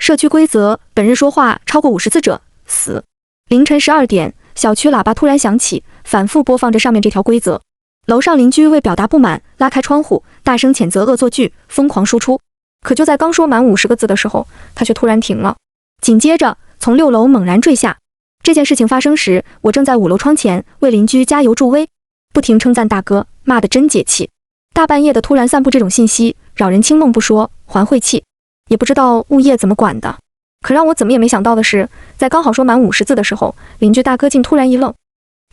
社区规则：本日说话超过50字者死。凌晨12点，小区喇叭突然响起，反复播放着上面这条规则。楼上邻居为表达不满，拉开窗户，大声谴责恶作剧，疯狂输出。可就在刚说满50个字的时候，他却突然停了，紧接着从6楼猛然坠下。这件事情发生时，我正在5楼窗前为邻居加油助威，不停称赞大哥，骂得真解气。大半夜的突然散布这种信息，扰人清梦不说，还晦气。也不知道物业怎么管的。可让我怎么也没想到的是，在刚好说满50字的时候，邻居大哥竟突然一愣，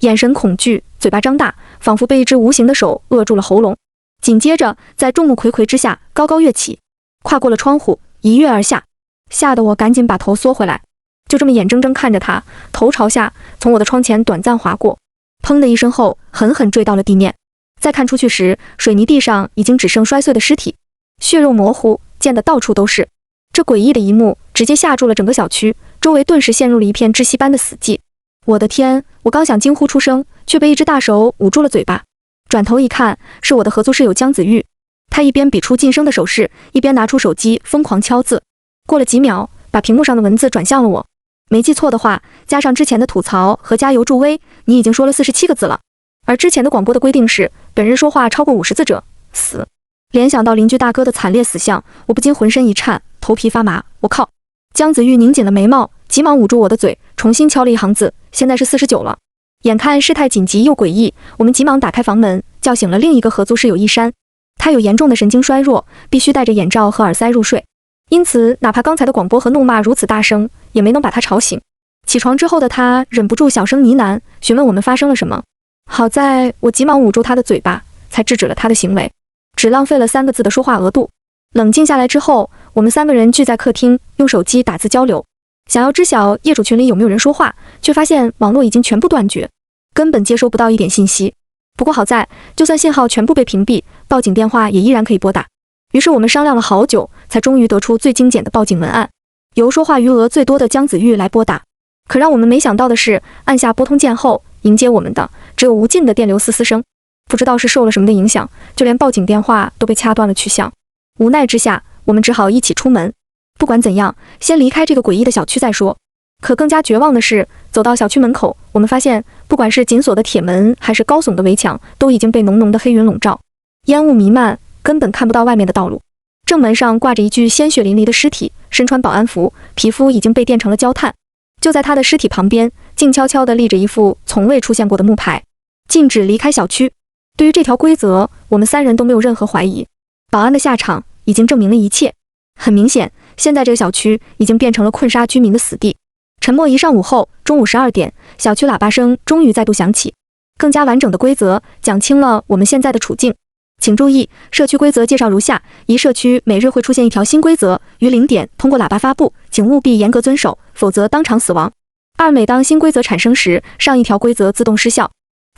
眼神恐惧，嘴巴张大，仿佛被一只无形的手扼住了喉咙。紧接着，在众目睽睽之下高高跃起，跨过了窗户，一跃而下，吓得我赶紧把头缩回来，就这么眼睁睁看着他头朝下从我的窗前短暂划过，砰的一声后狠狠坠到了地面。再看出去时，水泥地上已经只剩摔碎的尸体，血肉模糊，溅得到处都是。这诡异的一幕直接吓住了整个小区，周围顿时陷入了一片窒息般的死寂。我的天！我刚想惊呼出声，却被一只大手捂住了嘴巴。转头一看，是我的合租室友江子玉。他一边比出噤声的手势，一边拿出手机疯狂敲字。过了几秒，把屏幕上的文字转向了我。没记错的话，加上之前的吐槽和加油助威，你已经说了47个字了。而之前的广播的规定是，本日说话超过50字者死。联想到邻居大哥的惨烈死相，我不禁浑身一颤，头皮发麻。我靠！江子玉拧紧了眉毛，急忙捂住我的嘴，重新敲了一行字。现在是49了。眼看事态紧急又诡异，我们急忙打开房门，叫醒了另一个合租室友一山。他有严重的神经衰弱，必须戴着眼罩和耳塞入睡，因此哪怕刚才的广播和怒骂如此大声，也没能把他吵醒。起床之后的他忍不住小声呢喃，询问我们发生了什么。好在我急忙捂住他的嘴巴，才制止了他的行为，只浪费了3个字的说话额度。冷静下来之后，我们3个人聚在客厅，用手机打字交流，想要知晓业主群里有没有人说话，却发现网络已经全部断绝，根本接收不到一点信息。不过好在，就算信号全部被屏蔽，报警电话也依然可以拨打。于是我们商量了好久，才终于得出最精简的报警文案，由说话余额最多的江子玉来拨打。可让我们没想到的是，按下拨通键后，迎接我们的只有无尽的电流嘶嘶声。不知道是受了什么的影响，就连报警电话都被掐断了去向。无奈之下，我们只好一起出门。不管怎样，先离开这个诡异的小区再说。可更加绝望的是，走到小区门口，我们发现不管是紧锁的铁门还是高耸的围墙，都已经被浓浓的黑云笼罩，烟雾弥漫，根本看不到外面的道路。正门上挂着一具鲜血淋漓的尸体，身穿保安服，皮肤已经被电成了焦炭。就在他的尸体旁边，静悄悄地立着一副从未出现过的木牌，禁止离开小区。对于这条规则，我们3人都没有任何怀疑。保安的下场已经证明了一切。很明显，现在这个小区已经变成了困杀居民的死地。沉默一上午后，中午12点，小区喇叭声终于再度响起。更加完整的规则讲清了我们现在的处境。请注意，社区规则介绍如下：一、社区每日会出现一条新规则，于0点通过喇叭发布，请务必严格遵守，否则当场死亡。2、每当新规则产生时，上一条规则自动失效。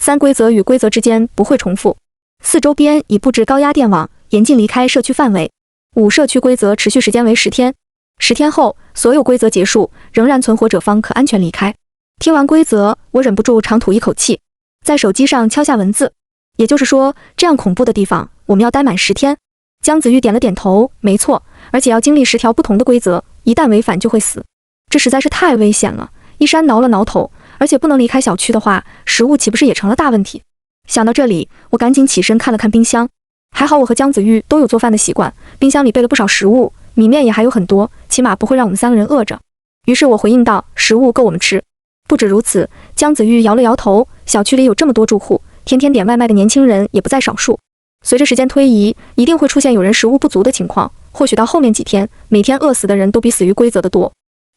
3、规则与规则之间不会重复。4、周边已布置高压电网，严禁离开社区范围。5、社区规则持续时间为10天。10天后，所有规则结束，仍然存活者方可安全离开。听完规则，我忍不住长吐一口气，在手机上敲下文字。也就是说，这样恐怖的地方，我们要待满10天。江子玉点了点头，没错，而且要经历10条不同的规则，一旦违反就会死。这实在是太危险了。一山挠了挠头，而且不能离开小区的话，食物岂不是也成了大问题？想到这里，我赶紧起身看了看冰箱。还好我和江子玉都有做饭的习惯，冰箱里备了不少食物，米面也还有很多，起码不会让我们3个人饿着。于是我回应道，食物够我们吃。不止如此，江子玉摇了摇头，小区里有这么多住户，天天点外卖的年轻人也不在少数。随着时间推移，一定会出现有人食物不足的情况，或许到后面几天，每天饿死的人都比死于规则的多。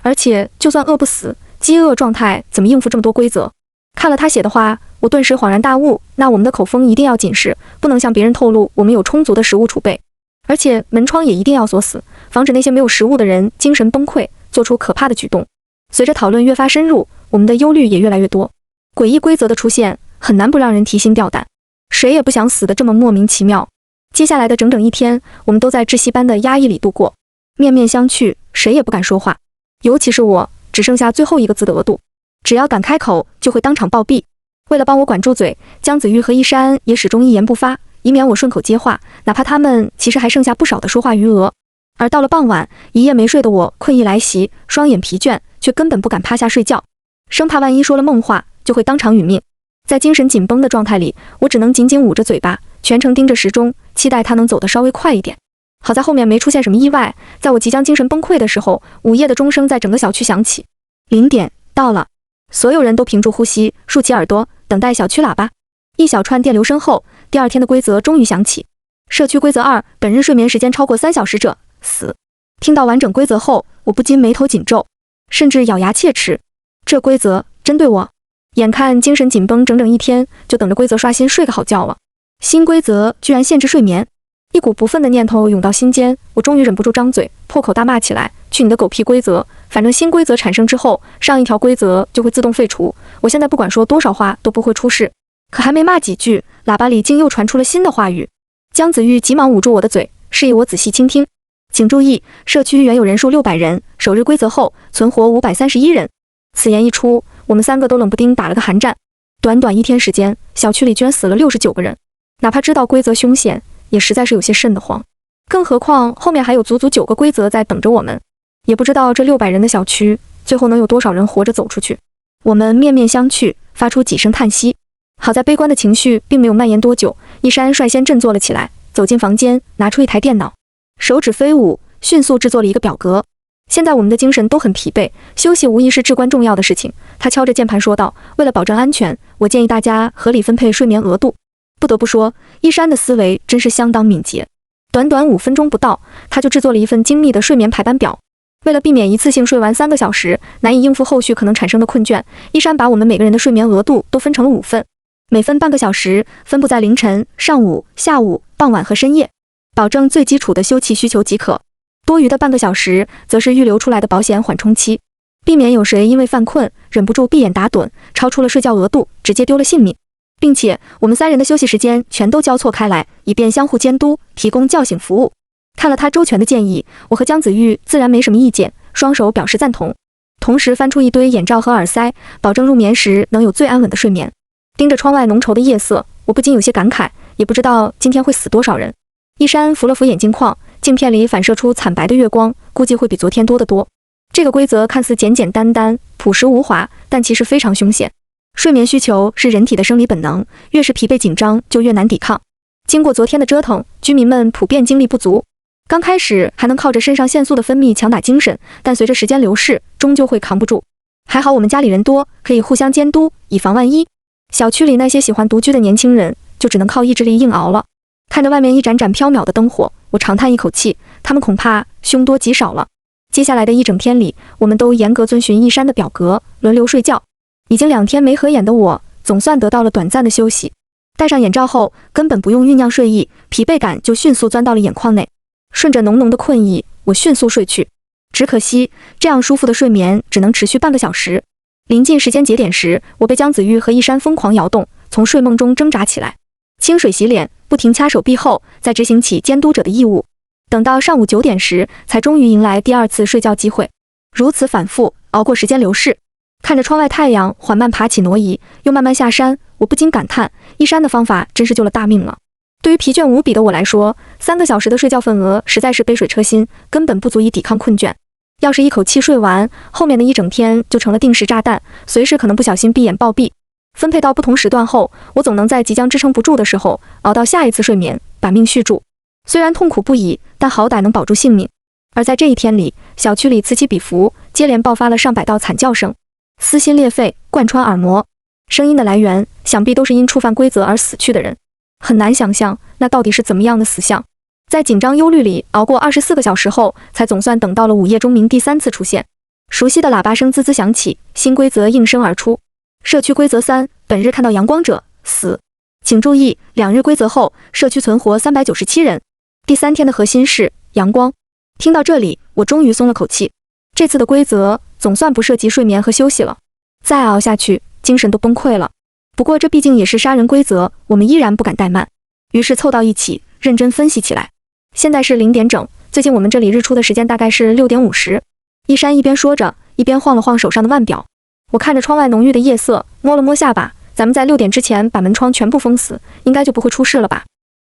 而且就算饿不死，饥饿状态怎么应付这么多规则？看了他写的话，我顿时恍然大悟，那我们的口风一定要谨视，不能向别人透露我们有充足的食物储备，而且门窗也一定要锁死，防止那些没有食物的人精神崩溃，做出可怕的举动。随着讨论越发深入，我们的忧虑也越来越多。诡异规则的出现，很难不让人提心吊胆，谁也不想死得这么莫名其妙。接下来的整整1天，我们都在窒息般的压抑里度过，面面相觑，谁也不敢说话，尤其是我，只剩下最后1个字的额度，只要敢开口就会当场暴毙。为了帮我管住嘴，江子玉和一山也始终一言不发，以免我顺口接话，哪怕他们其实还剩下不少的说话余额。而到了傍晚，一夜没睡的我困意来袭，双眼疲倦，却根本不敢趴下睡觉，生怕万一说了梦话就会当场殒命。在精神紧绷的状态里，我只能紧紧捂着嘴巴，全程盯着时钟，期待它能走得稍微快一点。好在后面没出现什么意外，在我即将精神崩溃的时候，午夜的钟声在整个小区响起，0点到了，所有人都屏住呼吸，竖起耳朵，等待小区喇叭。一小串电流声后，第二天的规则终于响起。社区规则2：本日睡眠时间超过3小时者，死。听到完整规则后，我不禁眉头紧皱，甚至咬牙切齿。这规则针对我？眼看精神紧绷整整1天，就等着规则刷新睡个好觉了。新规则居然限制睡眠，一股不忿的念头涌到心间，我终于忍不住张嘴，破口大骂起来：去你的狗屁规则！反正新规则产生之后，上一条规则就会自动废除，我现在不管说多少话都不会出事。可还没骂几句，喇叭里竟又传出了新的话语。姜子玉急忙捂住我的嘴，示意我仔细倾听。请注意，社区原有人数600人，首日规则后存活531人。此言一出，我们3个都冷不丁打了个寒战。短短1天时间，小区里居然死了69个人。哪怕知道规则凶险，也实在是有些瘆得慌。更何况后面还有足足9个规则在等着我们，也不知道这600人的小区最后能有多少人活着走出去。我们面面相觑，发出几声叹息。好在悲观的情绪并没有蔓延多久，一山率先振作了起来，走进房间，拿出一台电脑，手指飞舞，迅速制作了一个表格。现在我们的精神都很疲惫，休息无疑是至关重要的事情。他敲着键盘说道：为了保证安全，我建议大家合理分配睡眠额度。不得不说，一山的思维真是相当敏捷。短短5分钟不到，他就制作了一份精密的睡眠排班表。为了避免一次性睡完3个小时，难以应付后续可能产生的困倦，一山把我们每个人的睡眠额度都分成了5份，每分半个小时，分布在凌晨、上午、下午、傍晚和深夜，保证最基础的休憩需求即可。多余的半个小时，则是预留出来的保险缓冲期，避免有谁因为犯困忍不住闭眼打盹，超出了睡觉额度，直接丢了性命。并且我们3人的休息时间全都交错开来，以便相互监督，提供叫醒服务。看了他周全的建议，我和姜子玉自然没什么意见，双手表示赞同，同时翻出一堆眼罩和耳塞，保证入眠时能有最安稳的睡眠。盯着窗外浓稠的夜色，我不禁有些感慨，也不知道今天会死多少人。一山扶了扶眼镜框，镜片里反射出惨白的月光，估计会比昨天多得多。这个规则看似简简单单、朴实无华，但其实非常凶险。睡眠需求是人体的生理本能，越是疲惫紧张就越难抵抗。经过昨天的折腾，居民们普遍精力不足。刚开始还能靠着肾上腺素的分泌强打精神，但随着时间流逝，终究会扛不住。还好我们家里人多，可以互相监督，以防万一。小区里那些喜欢独居的年轻人，就只能靠意志力硬熬了。看着外面一盏盏飘渺的灯火，我长叹一口气，他们恐怕凶多吉少了。接下来的一整天里，我们都严格遵循一山的表格，轮流睡觉。已经2天没合眼的我，总算得到了短暂的休息。戴上眼罩后，根本不用酝酿睡意，疲惫感就迅速钻到了眼眶内。顺着浓浓的困意，我迅速睡去。只可惜，这样舒服的睡眠只能持续半个小时。临近时间节点时，我被姜子玉和一山疯狂摇动，从睡梦中挣扎起来。清水洗脸，不停掐手臂后，再执行起监督者的义务。等到上午9点时，才终于迎来第2次睡觉机会。如此反复，熬过时间流逝。看着窗外太阳缓慢爬起挪移，又慢慢下山，我不禁感叹，一山的方法真是救了大命了。对于疲倦无比的我来说，3个小时的睡觉份额实在是杯水车薪，根本不足以抵抗困倦。要是一口气睡完，后面的一整天就成了定时炸弹，随时可能不小心闭眼暴毙。分配到不同时段后，我总能在即将支撑不住的时候，熬到下一次睡眠，把命续住。虽然痛苦不已，但好歹能保住性命。而在这一天里，小区里此起彼伏，接连爆发了上百道惨叫声，撕心裂肺，贯穿耳膜。声音的来源，想必都是因触犯规则而死去的人。很难想象，那到底是怎么样的死相。在紧张忧虑里熬过24个小时后，才总算等到了午夜钟鸣第3次出现。熟悉的喇叭声滋滋响起，新规则应声而出。社区规则3：本日看到阳光者，死。请注意，2日规则后，社区存活397人。第3天的核心是阳光。听到这里，我终于松了口气。这次的规则总算不涉及睡眠和休息了。再熬下去，精神都崩溃了。不过这毕竟也是杀人规则，我们依然不敢怠慢，于是凑到一起认真分析起来。现在是0点整，最近我们这里日出的时间大概是6点50。一山一边说着，一边晃了晃手上的腕表。我看着窗外浓郁的夜色，摸了摸下巴，咱们在6点之前把门窗全部封死，应该就不会出事了吧。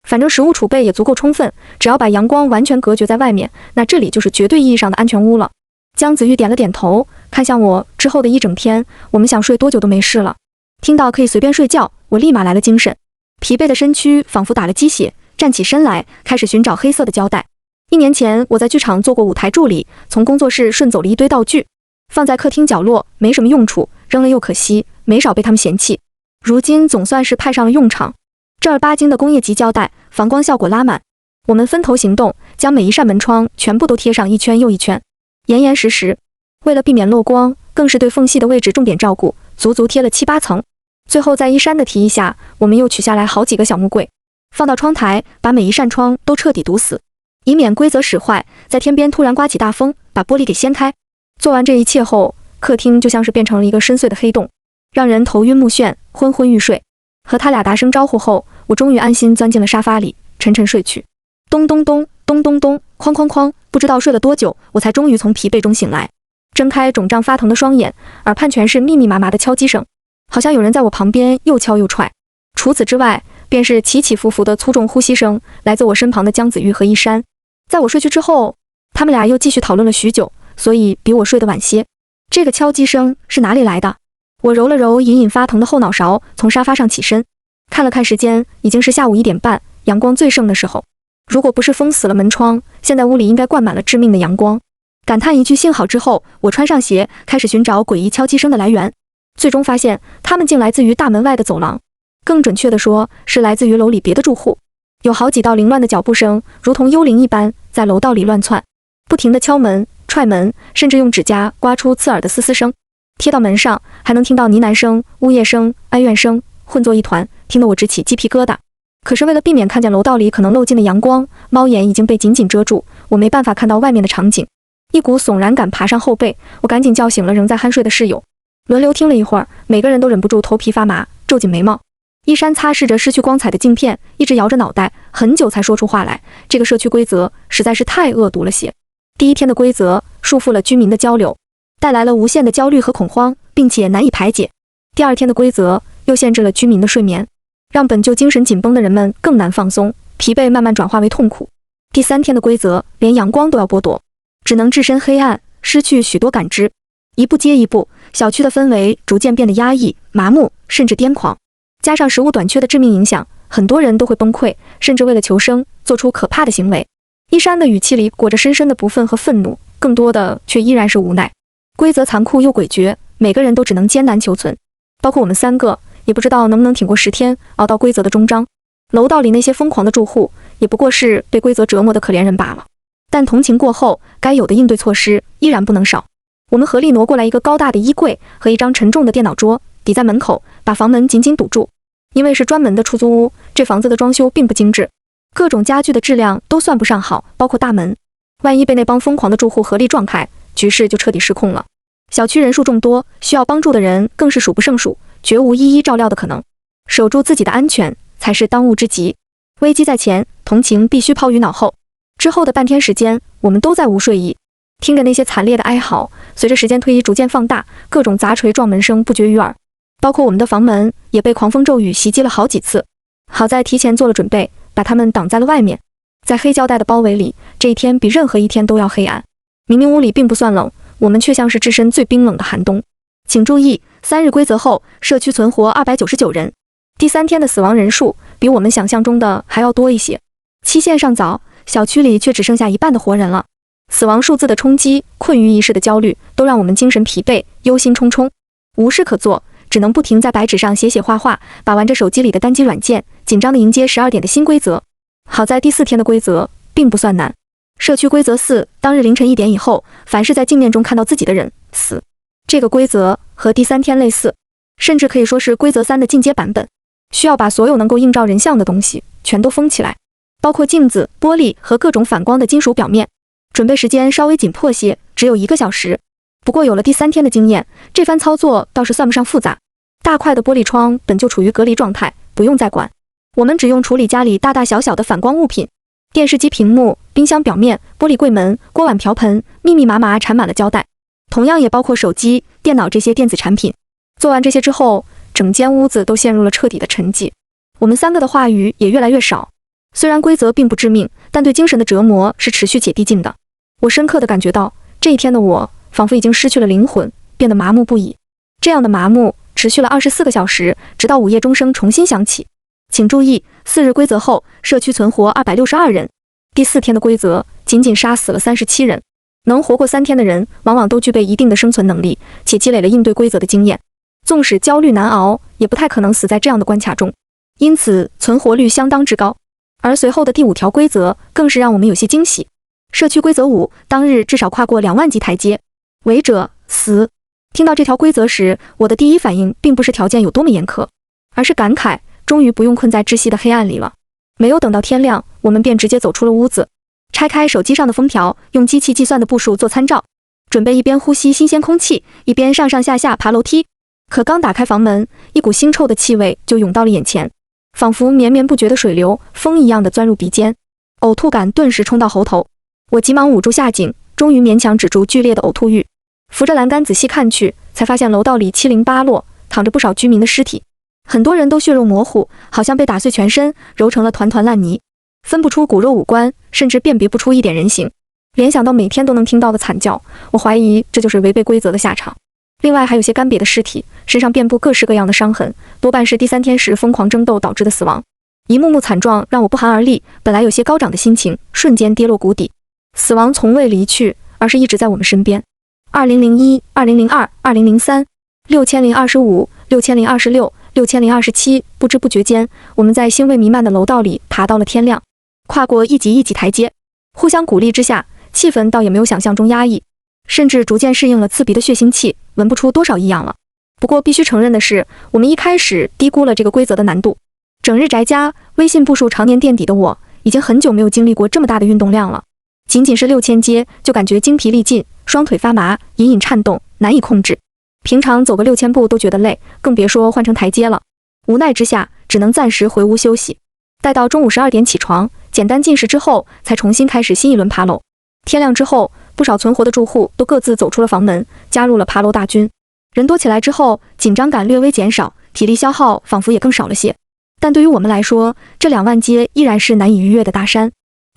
反正食物储备也足够充分，只要把阳光完全隔绝在外面，那这里就是绝对意义上的安全屋了。江子玉点了点头，看向我，之后的一整天，我们想睡多久都没事了。听到可以随便睡觉，我立马来了精神，疲惫的身躯仿佛打了鸡血，站起身来，开始寻找黑色的胶带。1年前，我在剧场做过舞台助理，从工作室顺走了一堆道具，放在客厅角落，没什么用处，扔了又可惜，没少被他们嫌弃。如今总算是派上了用场，正儿八经的工业级胶带，防光效果拉满。我们分头行动，将每一扇门窗全部都贴上一圈又一圈，严严实实。为了避免漏光，更是对缝隙的位置重点照顾，足足贴了7、8层。最后在依山的提议下，我们又取下来好几个小木柜，放到窗台，把每一扇窗都彻底堵死，以免规则使坏，在天边突然刮起大风，把玻璃给掀开。做完这一切后，客厅就像是变成了一个深邃的黑洞，让人头晕目眩，昏昏欲睡。和他俩打声招呼后，我终于安心钻进了沙发里，沉沉睡去。咚咚咚，咚咚咚，哐哐哐，不知道睡了多久，我才终于从疲惫中醒来。睁开肿胀发疼的双眼，耳畔全是密密麻麻的敲击声，好像有人在我旁边又敲又踹。除此之外，便是起起伏伏的粗重呼吸声，来自我身旁的江子玉和依山。在我睡去之后，他们俩又继续讨论了许久，所以比我睡得晚些。这个敲击声是哪里来的？我揉了揉隐隐发疼的后脑勺，从沙发上起身，看了看时间，已经是下午1点半，阳光最盛的时候。如果不是封死了门窗，现在屋里应该灌满了致命的阳光。感叹一句幸好之后，我穿上鞋，开始寻找诡异敲击声的来源。最终发现，它们竟来自于大门外的走廊，更准确地说，是来自于楼里别的住户。有好几道凌乱的脚步声，如同幽灵一般，在楼道里乱窜，不停地敲门、踹门，甚至用指甲刮出刺耳的嘶嘶声。贴到门上，还能听到呢喃声、呜咽声、哀怨声，混作一团，听得我直起鸡皮疙瘩。可是为了避免看见楼道里可能漏进的阳光，猫眼已经被紧紧遮住，我没办法看到外面的场景。一股悚然感爬上后背，我赶紧叫醒了仍在酣睡的室友。轮流听了一会儿，每个人都忍不住头皮发麻，皱紧眉毛。依山擦拭着失去光彩的镜片，一直摇着脑袋，很久才说出话来。这个社区规则实在是太恶毒了些。第1天的规则束缚了居民的交流，带来了无限的焦虑和恐慌，并且难以排解。第2天的规则又限制了居民的睡眠，让本就精神紧绷的人们更难放松，疲惫慢慢转化为痛苦。第3天的规则连阳光都要剥夺，只能置身黑暗，失去许多感知。一步接一步，小区的氛围逐渐变得压抑、麻木，甚至癫狂。加上食物短缺的致命影响，很多人都会崩溃，甚至为了求生，做出可怕的行为。依山的语气里裹着深深的不忿和愤怒，更多的却依然是无奈。规则残酷又诡谲，每个人都只能艰难求存，包括我们3个，也不知道能不能挺过10天，熬到规则的终章。楼道里那些疯狂的住户，也不过是被规则折磨的可怜人罢了。但同情过后，该有的应对措施依然不能少。我们合力挪过来一个高大的衣柜和一张沉重的电脑桌，抵在门口，把房门紧紧堵住。因为是专门的出租屋，这房子的装修并不精致，各种家具的质量都算不上好，包括大门。万一被那帮疯狂的住户合力撞开，局势就彻底失控了。小区人数众多，需要帮助的人更是数不胜数，绝无一一照料的可能。守住自己的安全才是当务之急。危机在前，同情必须抛于脑后。之后的半天时间，我们都在无睡意，听着那些惨烈的哀嚎，随着时间推移逐渐放大，各种砸锤撞门声不绝于耳，包括我们的房门也被狂风骤雨袭击了好几次。好在提前做了准备，把他们挡在了外面。在黑胶带的包围里，这一天比任何一天都要黑暗。明明屋里并不算冷，我们却像是置身最冰冷的寒冬。请注意，3日规则后，社区存活299人。第3天的死亡人数比我们想象中的还要多一些。期限尚早，小区里却只剩下一半的活人了。死亡数字的冲击，困于一世的焦虑，都让我们精神疲惫，忧心忡忡，无事可做，只能不停在白纸上写写画画，把玩着手机里的单机软件，紧张地迎接12点的新规则。好在第4天的规则并不算难。社区规则4，当日凌晨1点以后，凡是在镜面中看到自己的人，死。这个规则和第3天类似，甚至可以说是规则3的进阶版本，需要把所有能够映照人像的东西全都封起来，包括镜子、玻璃和各种反光的金属表面。准备时间稍微紧迫些，只有1个小时。不过有了第3天的经验，这番操作倒是算不上复杂。大块的玻璃窗本就处于隔离状态，不用再管。我们只用处理家里大大小小的反光物品，电视机屏幕、冰箱表面、玻璃柜门、锅碗瓢盆，密密麻麻缠满了胶带，同样也包括手机、电脑这些电子产品。做完这些之后，整间屋子都陷入了彻底的沉寂。我们3个的话语也越来越少。虽然规则并不致命，但对精神的折磨是持续且递进的。我深刻地感觉到，这一天的我仿佛已经失去了灵魂，变得麻木不已。这样的麻木持续了24个小时，直到午夜钟声重新响起。请注意，4日规则后，社区存活262人。第4天的规则仅仅杀死了37人。能活过3天的人，往往都具备一定的生存能力，且积累了应对规则的经验。纵使焦虑难熬，也不太可能死在这样的关卡中，因此存活率相当之高。而随后的第5条规则更是让我们有些惊喜。社区规则5，当日至少跨过2万级台阶，违者死。听到这条规则时，我的第一反应并不是条件有多么严苛，而是感慨，终于不用困在窒息的黑暗里了。没有等到天亮，我们便直接走出了屋子，拆开手机上的封条，用机器计算的步数做参照，准备一边呼吸新鲜空气，一边上上下下爬楼梯。可刚打开房门，一股腥臭的气味就涌到了眼前，仿佛绵绵不绝的水流，风一样的钻入鼻尖，呕吐感顿时冲到喉头。我急忙捂住下颈，终于勉强止住剧烈的呕吐欲。扶着栏杆仔细看去，才发现楼道里七零八落，躺着不少居民的尸体，很多人都血肉模糊，好像被打碎全身，揉成了团团烂泥，分不出骨肉五官，甚至辨别不出一点人形。联想到每天都能听到的惨叫，我怀疑这就是违背规则的下场。另外还有些干瘪的尸体，身上遍布各式各样的伤痕，多半是第3天时疯狂争斗导致的死亡。一幕幕惨状让我不寒而栗，本来有些高涨的心情瞬间跌落谷底。死亡从未离去，而是一直在我们身边。2001、2002、2003、6025、6026、6027，不知不觉间，我们在腥味弥漫的楼道里爬到了天亮，跨过一级一级台阶，互相鼓励之下，气氛倒也没有想象中压抑，甚至逐渐适应了刺鼻的血腥气，闻不出多少异样了。不过必须承认的是，我们一开始低估了这个规则的难度。整日宅家，微信步数常年垫底的我，已经很久没有经历过这么大的运动量了。仅仅是6000阶，就感觉精疲力尽，双腿发麻，隐隐颤动，难以控制。平常走个6000步都觉得累，更别说换成台阶了。无奈之下，只能暂时回屋休息。待到中午12点起床，简单进食之后，才重新开始新一轮爬楼。天亮之后，不少存活的住户都各自走出了房门，加入了爬楼大军。人多起来之后，紧张感略微减少，体力消耗仿佛也更少了些。但对于我们来说，这2万阶依然是难以逾越的大山。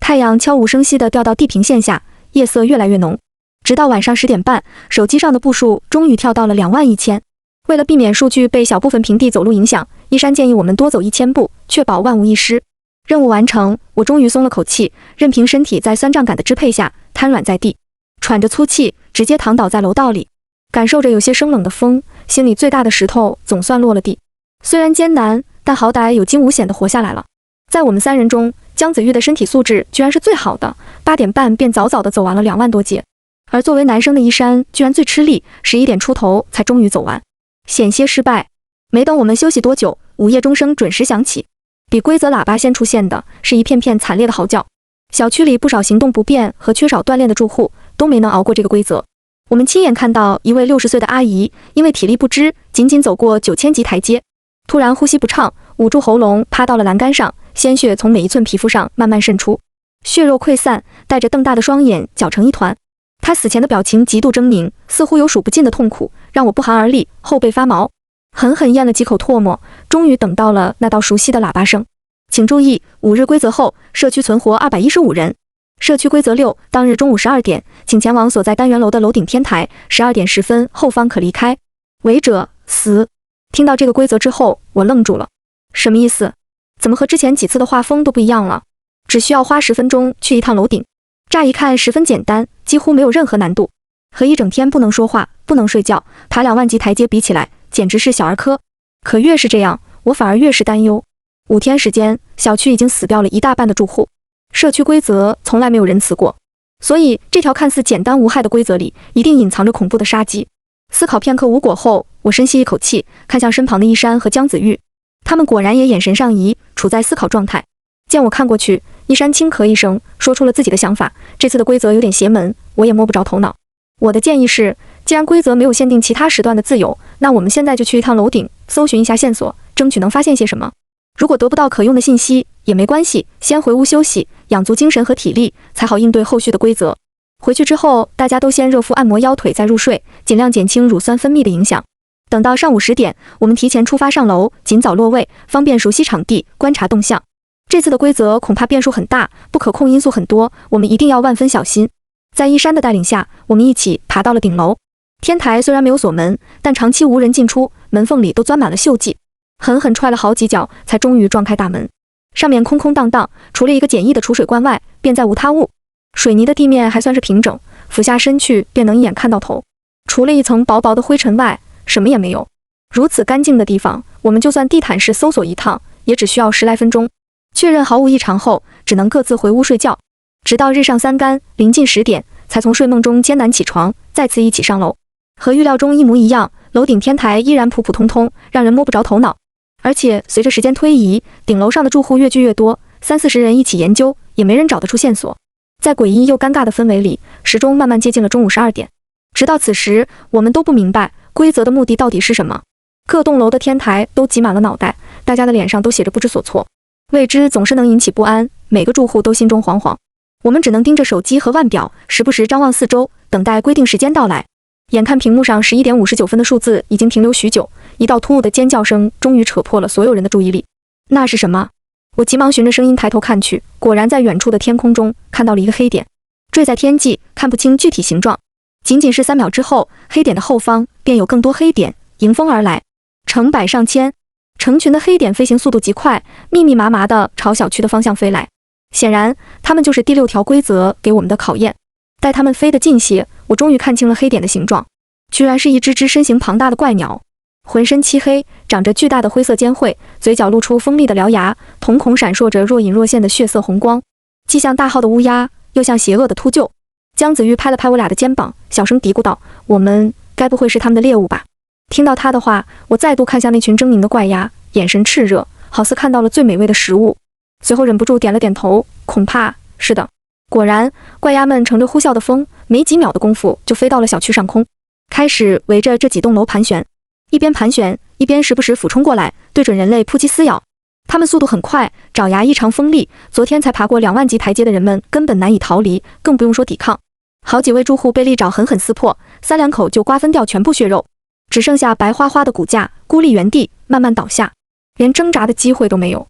太阳悄无声息地掉到地平线下，夜色越来越浓。直到晚上10点半，手机上的步数终于跳到了21000。为了避免数据被小部分平地走路影响，一山建议我们多走1000步，确保万无一失。任务完成，我终于松了口气，任凭身体在酸胀感的支配下瘫软在地，喘着粗气，直接躺倒在楼道里，感受着有些生冷的风，心里最大的石头总算落了地。虽然艰难，但好歹有惊无险地活下来了。在我们3人中，姜子玉的身体素质居然是最好的，8点半便早早地走完了2万多阶。而作为男生的一山居然最吃力，11点出头才终于走完，险些失败。没等我们休息多久，午夜钟声准时响起。比规则喇叭先出现的是一片片惨烈的嚎叫。小区里不少行动不便和缺少锻炼的住户都没能熬过这个规则。我们亲眼看到一位60岁的阿姨因为体力不支，仅仅走过9000级台阶，突然呼吸不畅，捂住喉咙趴到了栏杆上，鲜血从每一寸皮肤上慢慢渗出，血肉溃散，带着瞪大的双眼搅成一团。她死前的表情极度狰狞，似乎有数不尽的痛苦，让我不寒而栗，后背发毛。狠狠咽了几口唾沫，终于等到了那道熟悉的喇叭声。请注意，5日规则后，社区存活215人。社区规则6，当日中午12点，请前往所在单元楼的楼顶天台，12点10分后方可离开。违者死。听到这个规则之后，我愣住了。什么意思？怎么和之前几次的画风都不一样了？只需要花10分钟去一趟楼顶，乍一看十分简单，几乎没有任何难度，和一整天不能说话、不能睡觉、爬2万级台阶比起来，简直是小儿科。可越是这样，我反而越是担忧。5天时间，小区已经死掉了一大半的住户。社区规则从来没有仁慈过，所以这条看似简单无害的规则里，一定隐藏着恐怖的杀机。思考片刻无果后，我深吸一口气，看向身旁的一山和姜子玉，他们果然也眼神上移，处在思考状态。见我看过去，一山轻咳一声，说出了自己的想法。这次的规则有点邪门，我也摸不着头脑。我的建议是，既然规则没有限定其他时段的自由，那我们现在就去一趟楼顶，搜寻一下线索，争取能发现些什么。如果得不到可用的信息也没关系，先回屋休息，养足精神和体力，才好应对后续的规则。回去之后，大家都先热敷按摩腰腿再入睡，尽量减轻乳酸分泌的影响。等到上午10点，我们提前出发上楼，尽早落位，方便熟悉场地，观察动向。这次的规则恐怕变数很大，不可控因素很多，我们一定要万分小心。在一山的带领下，我们一起爬到了顶楼。天台虽然没有锁门，但长期无人进出，门缝里都钻满了锈迹，狠狠踹了好几脚，才终于撞开大门。上面空空荡荡，除了一个简易的储水罐外，便再无他物。水泥的地面还算是平整，俯下身去便能一眼看到头，除了一层薄薄的灰尘外，什么也没有。如此干净的地方，我们就算地毯式搜索一趟，也只需要10来分钟。确认毫无异常后，只能各自回屋睡觉，直到日上三竿，临近10点，才从睡梦中艰难起床，再次一起上楼。和预料中一模一样，楼顶天台依然普普通通，让人摸不着头脑。而且随着时间推移，顶楼上的住户越聚越多，30-40人一起研究，也没人找得出线索。在诡异又尴尬的氛围里，时钟慢慢接近了中午12点。直到此时，我们都不明白规则的目的到底是什么。各栋楼的天台都挤满了脑袋，大家的脸上都写着不知所措。未知总是能引起不安，每个住户都心中惶惶。我们只能盯着手机和腕表，时不时张望四周，等待规定时间到来。眼看屏幕上11点59分的数字已经停留许久，一道突兀的尖叫声终于扯破了所有人的注意力。那是什么？我急忙循着声音抬头看去，果然在远处的天空中看到了一个黑点，坠在天际，看不清具体形状。仅仅是3秒之后，黑点的后方便有更多黑点迎风而来，成百上千，成群的黑点飞行速度极快，密密麻麻地朝小区的方向飞来。显然，它们就是第6条规则给我们的考验。待它们飞得近些，我终于看清了黑点的形状，居然是一只身形庞大的怪鸟，浑身漆黑，长着巨大的灰色尖喙，嘴角露出锋利的獠牙，瞳孔闪烁着若隐若现的血色红光，既像大号的乌鸦，又像邪恶的秃鹫。江子玉拍了拍我俩的肩膀，小声嘀咕道：“我们该不会是他们的猎物吧？”听到他的话，我再度看向那群狰狞的怪鸭，眼神炽热，好似看到了最美味的食物。随后忍不住点了点头，恐怕是的。果然，怪鸭们乘着呼啸的风，没几秒的功夫就飞到了小区上空，开始围着这几栋楼盘旋。一边盘旋，一边时不时俯冲过来，对准人类扑击撕咬。它们速度很快，爪牙异常锋利，昨天才爬过2万级台阶的人们根本难以逃离，更不用说抵抗。好几位住户被利爪狠狠撕破，3两口就瓜分掉全部血肉，只剩下白花花的骨架，孤立原地，慢慢倒下，连挣扎的机会都没有。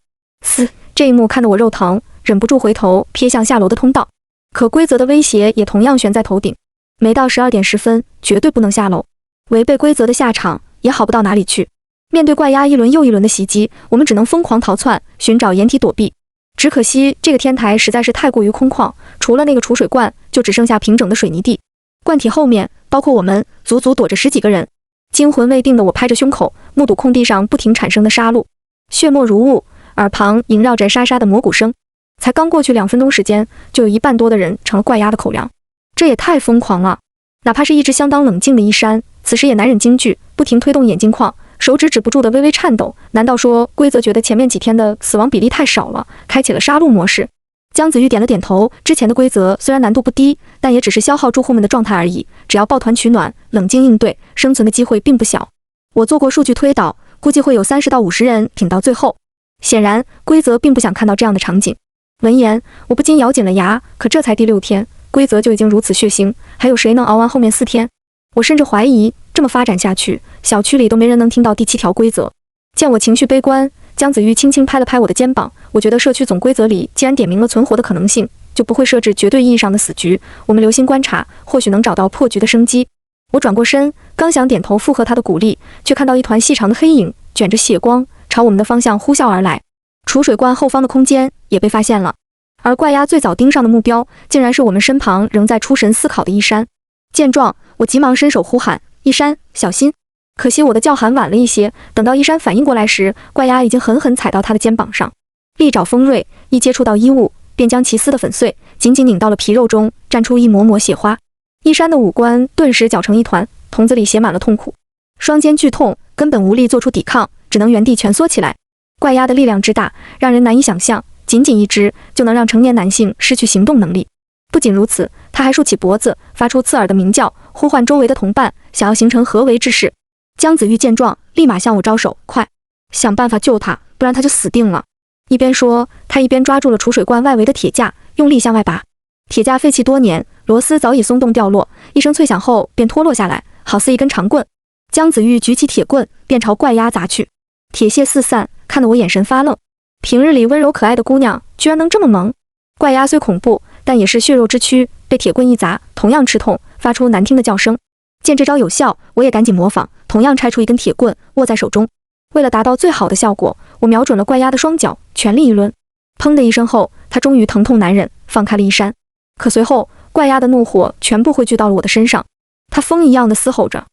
这一幕看得我肉疼，忍不住回头瞥向下楼的通道。可规则的威胁也同样悬在头顶，没到12点10分，绝对不能下楼。违背规则的下场也好不到哪里去。面对怪鸭一轮又一轮的袭击，我们只能疯狂逃窜，寻找掩体躲避。只可惜这个天台实在是太过于空旷，除了那个储水罐，就只剩下平整的水泥地。罐体后面，包括我们，足足躲着10几个人。惊魂未定的我拍着胸口，目睹空地上不停产生的杀戮，血沫如雾，耳旁萦绕着沙沙的蘑菇声。才刚过去2分钟时间，就有1半多的人成了怪鸭的口粮。这也太疯狂了！哪怕是一直相当冷静的一山，此时也难忍惊惧，不停推动眼镜框，手指止不住的微微颤抖。难道说规则觉得前面几天的死亡比例太少了，开启了杀戮模式？江子玉点了点头，之前的规则虽然难度不低，但也只是消耗住户们的状态而已，只要抱团取暖，冷静应对，生存的机会并不小。我做过数据推导，估计会有30到50人挺到最后。显然，规则并不想看到这样的场景。闻言，我不禁咬紧了牙，可这才第6天，规则就已经如此血腥，还有谁能熬完后面4天？我甚至怀疑，这么发展下去，小区里都没人能听到第7条规则。见我情绪悲观，江子玉轻轻拍了拍我的肩膀，我觉得社区总规则里既然点明了存活的可能性，就不会设置绝对意义上的死局，我们留心观察，或许能找到破局的生机。我转过身，刚想点头附和他的鼓励，却看到一团细长的黑影卷着血光朝我们的方向呼啸而来。储水罐后方的空间也被发现了，而怪鸭最早盯上的目标竟然是我们身旁仍在出神思考的一山。见状，我急忙伸手呼喊：“一山，小心！”可惜我的叫喊晚了一些，等到一山反应过来时，怪鸭已经狠狠踩到他的肩膀上，利爪锋锐，一接触到衣物便将其撕得粉碎，紧紧拧到了皮肉中，绽出一抹抹血花。一山的五官顿时搅成一团，瞳子里写满了痛苦，双肩剧痛，根本无力做出抵抗，只能原地蜷缩起来。怪鸭的力量之大，让人难以想象，仅仅一只就能让成年男性失去行动能力。不仅如此，他还竖起脖子，发出刺耳的鸣叫，呼唤周围的同伴，想要形成合围之势。江子玉见状，立马向我招手：“快，想办法救他，不然他就死定了。”一边说，他一边抓住了储水罐外围的铁架，用力向外拔。铁架废弃多年，螺丝早已松动掉落，一声脆响后便脱落下来，好似一根长棍。江子玉举起铁棍，便朝怪鸭砸去，铁屑四散，看得我眼神发愣。平日里温柔可爱的姑娘，居然能这么萌。怪鸭虽恐怖，但也是血肉之躯，被铁棍一砸，同样吃痛，发出难听的叫声。见这招有效，我也赶紧模仿，同样拆出一根铁棍，握在手中。为了达到最好的效果，我瞄准了怪鸭的双脚，全力一抡。砰的一声后，它终于疼痛难忍，放开了一山。可随后，怪鸭的怒火全部汇聚到了我的身上，它疯一样的嘶吼着，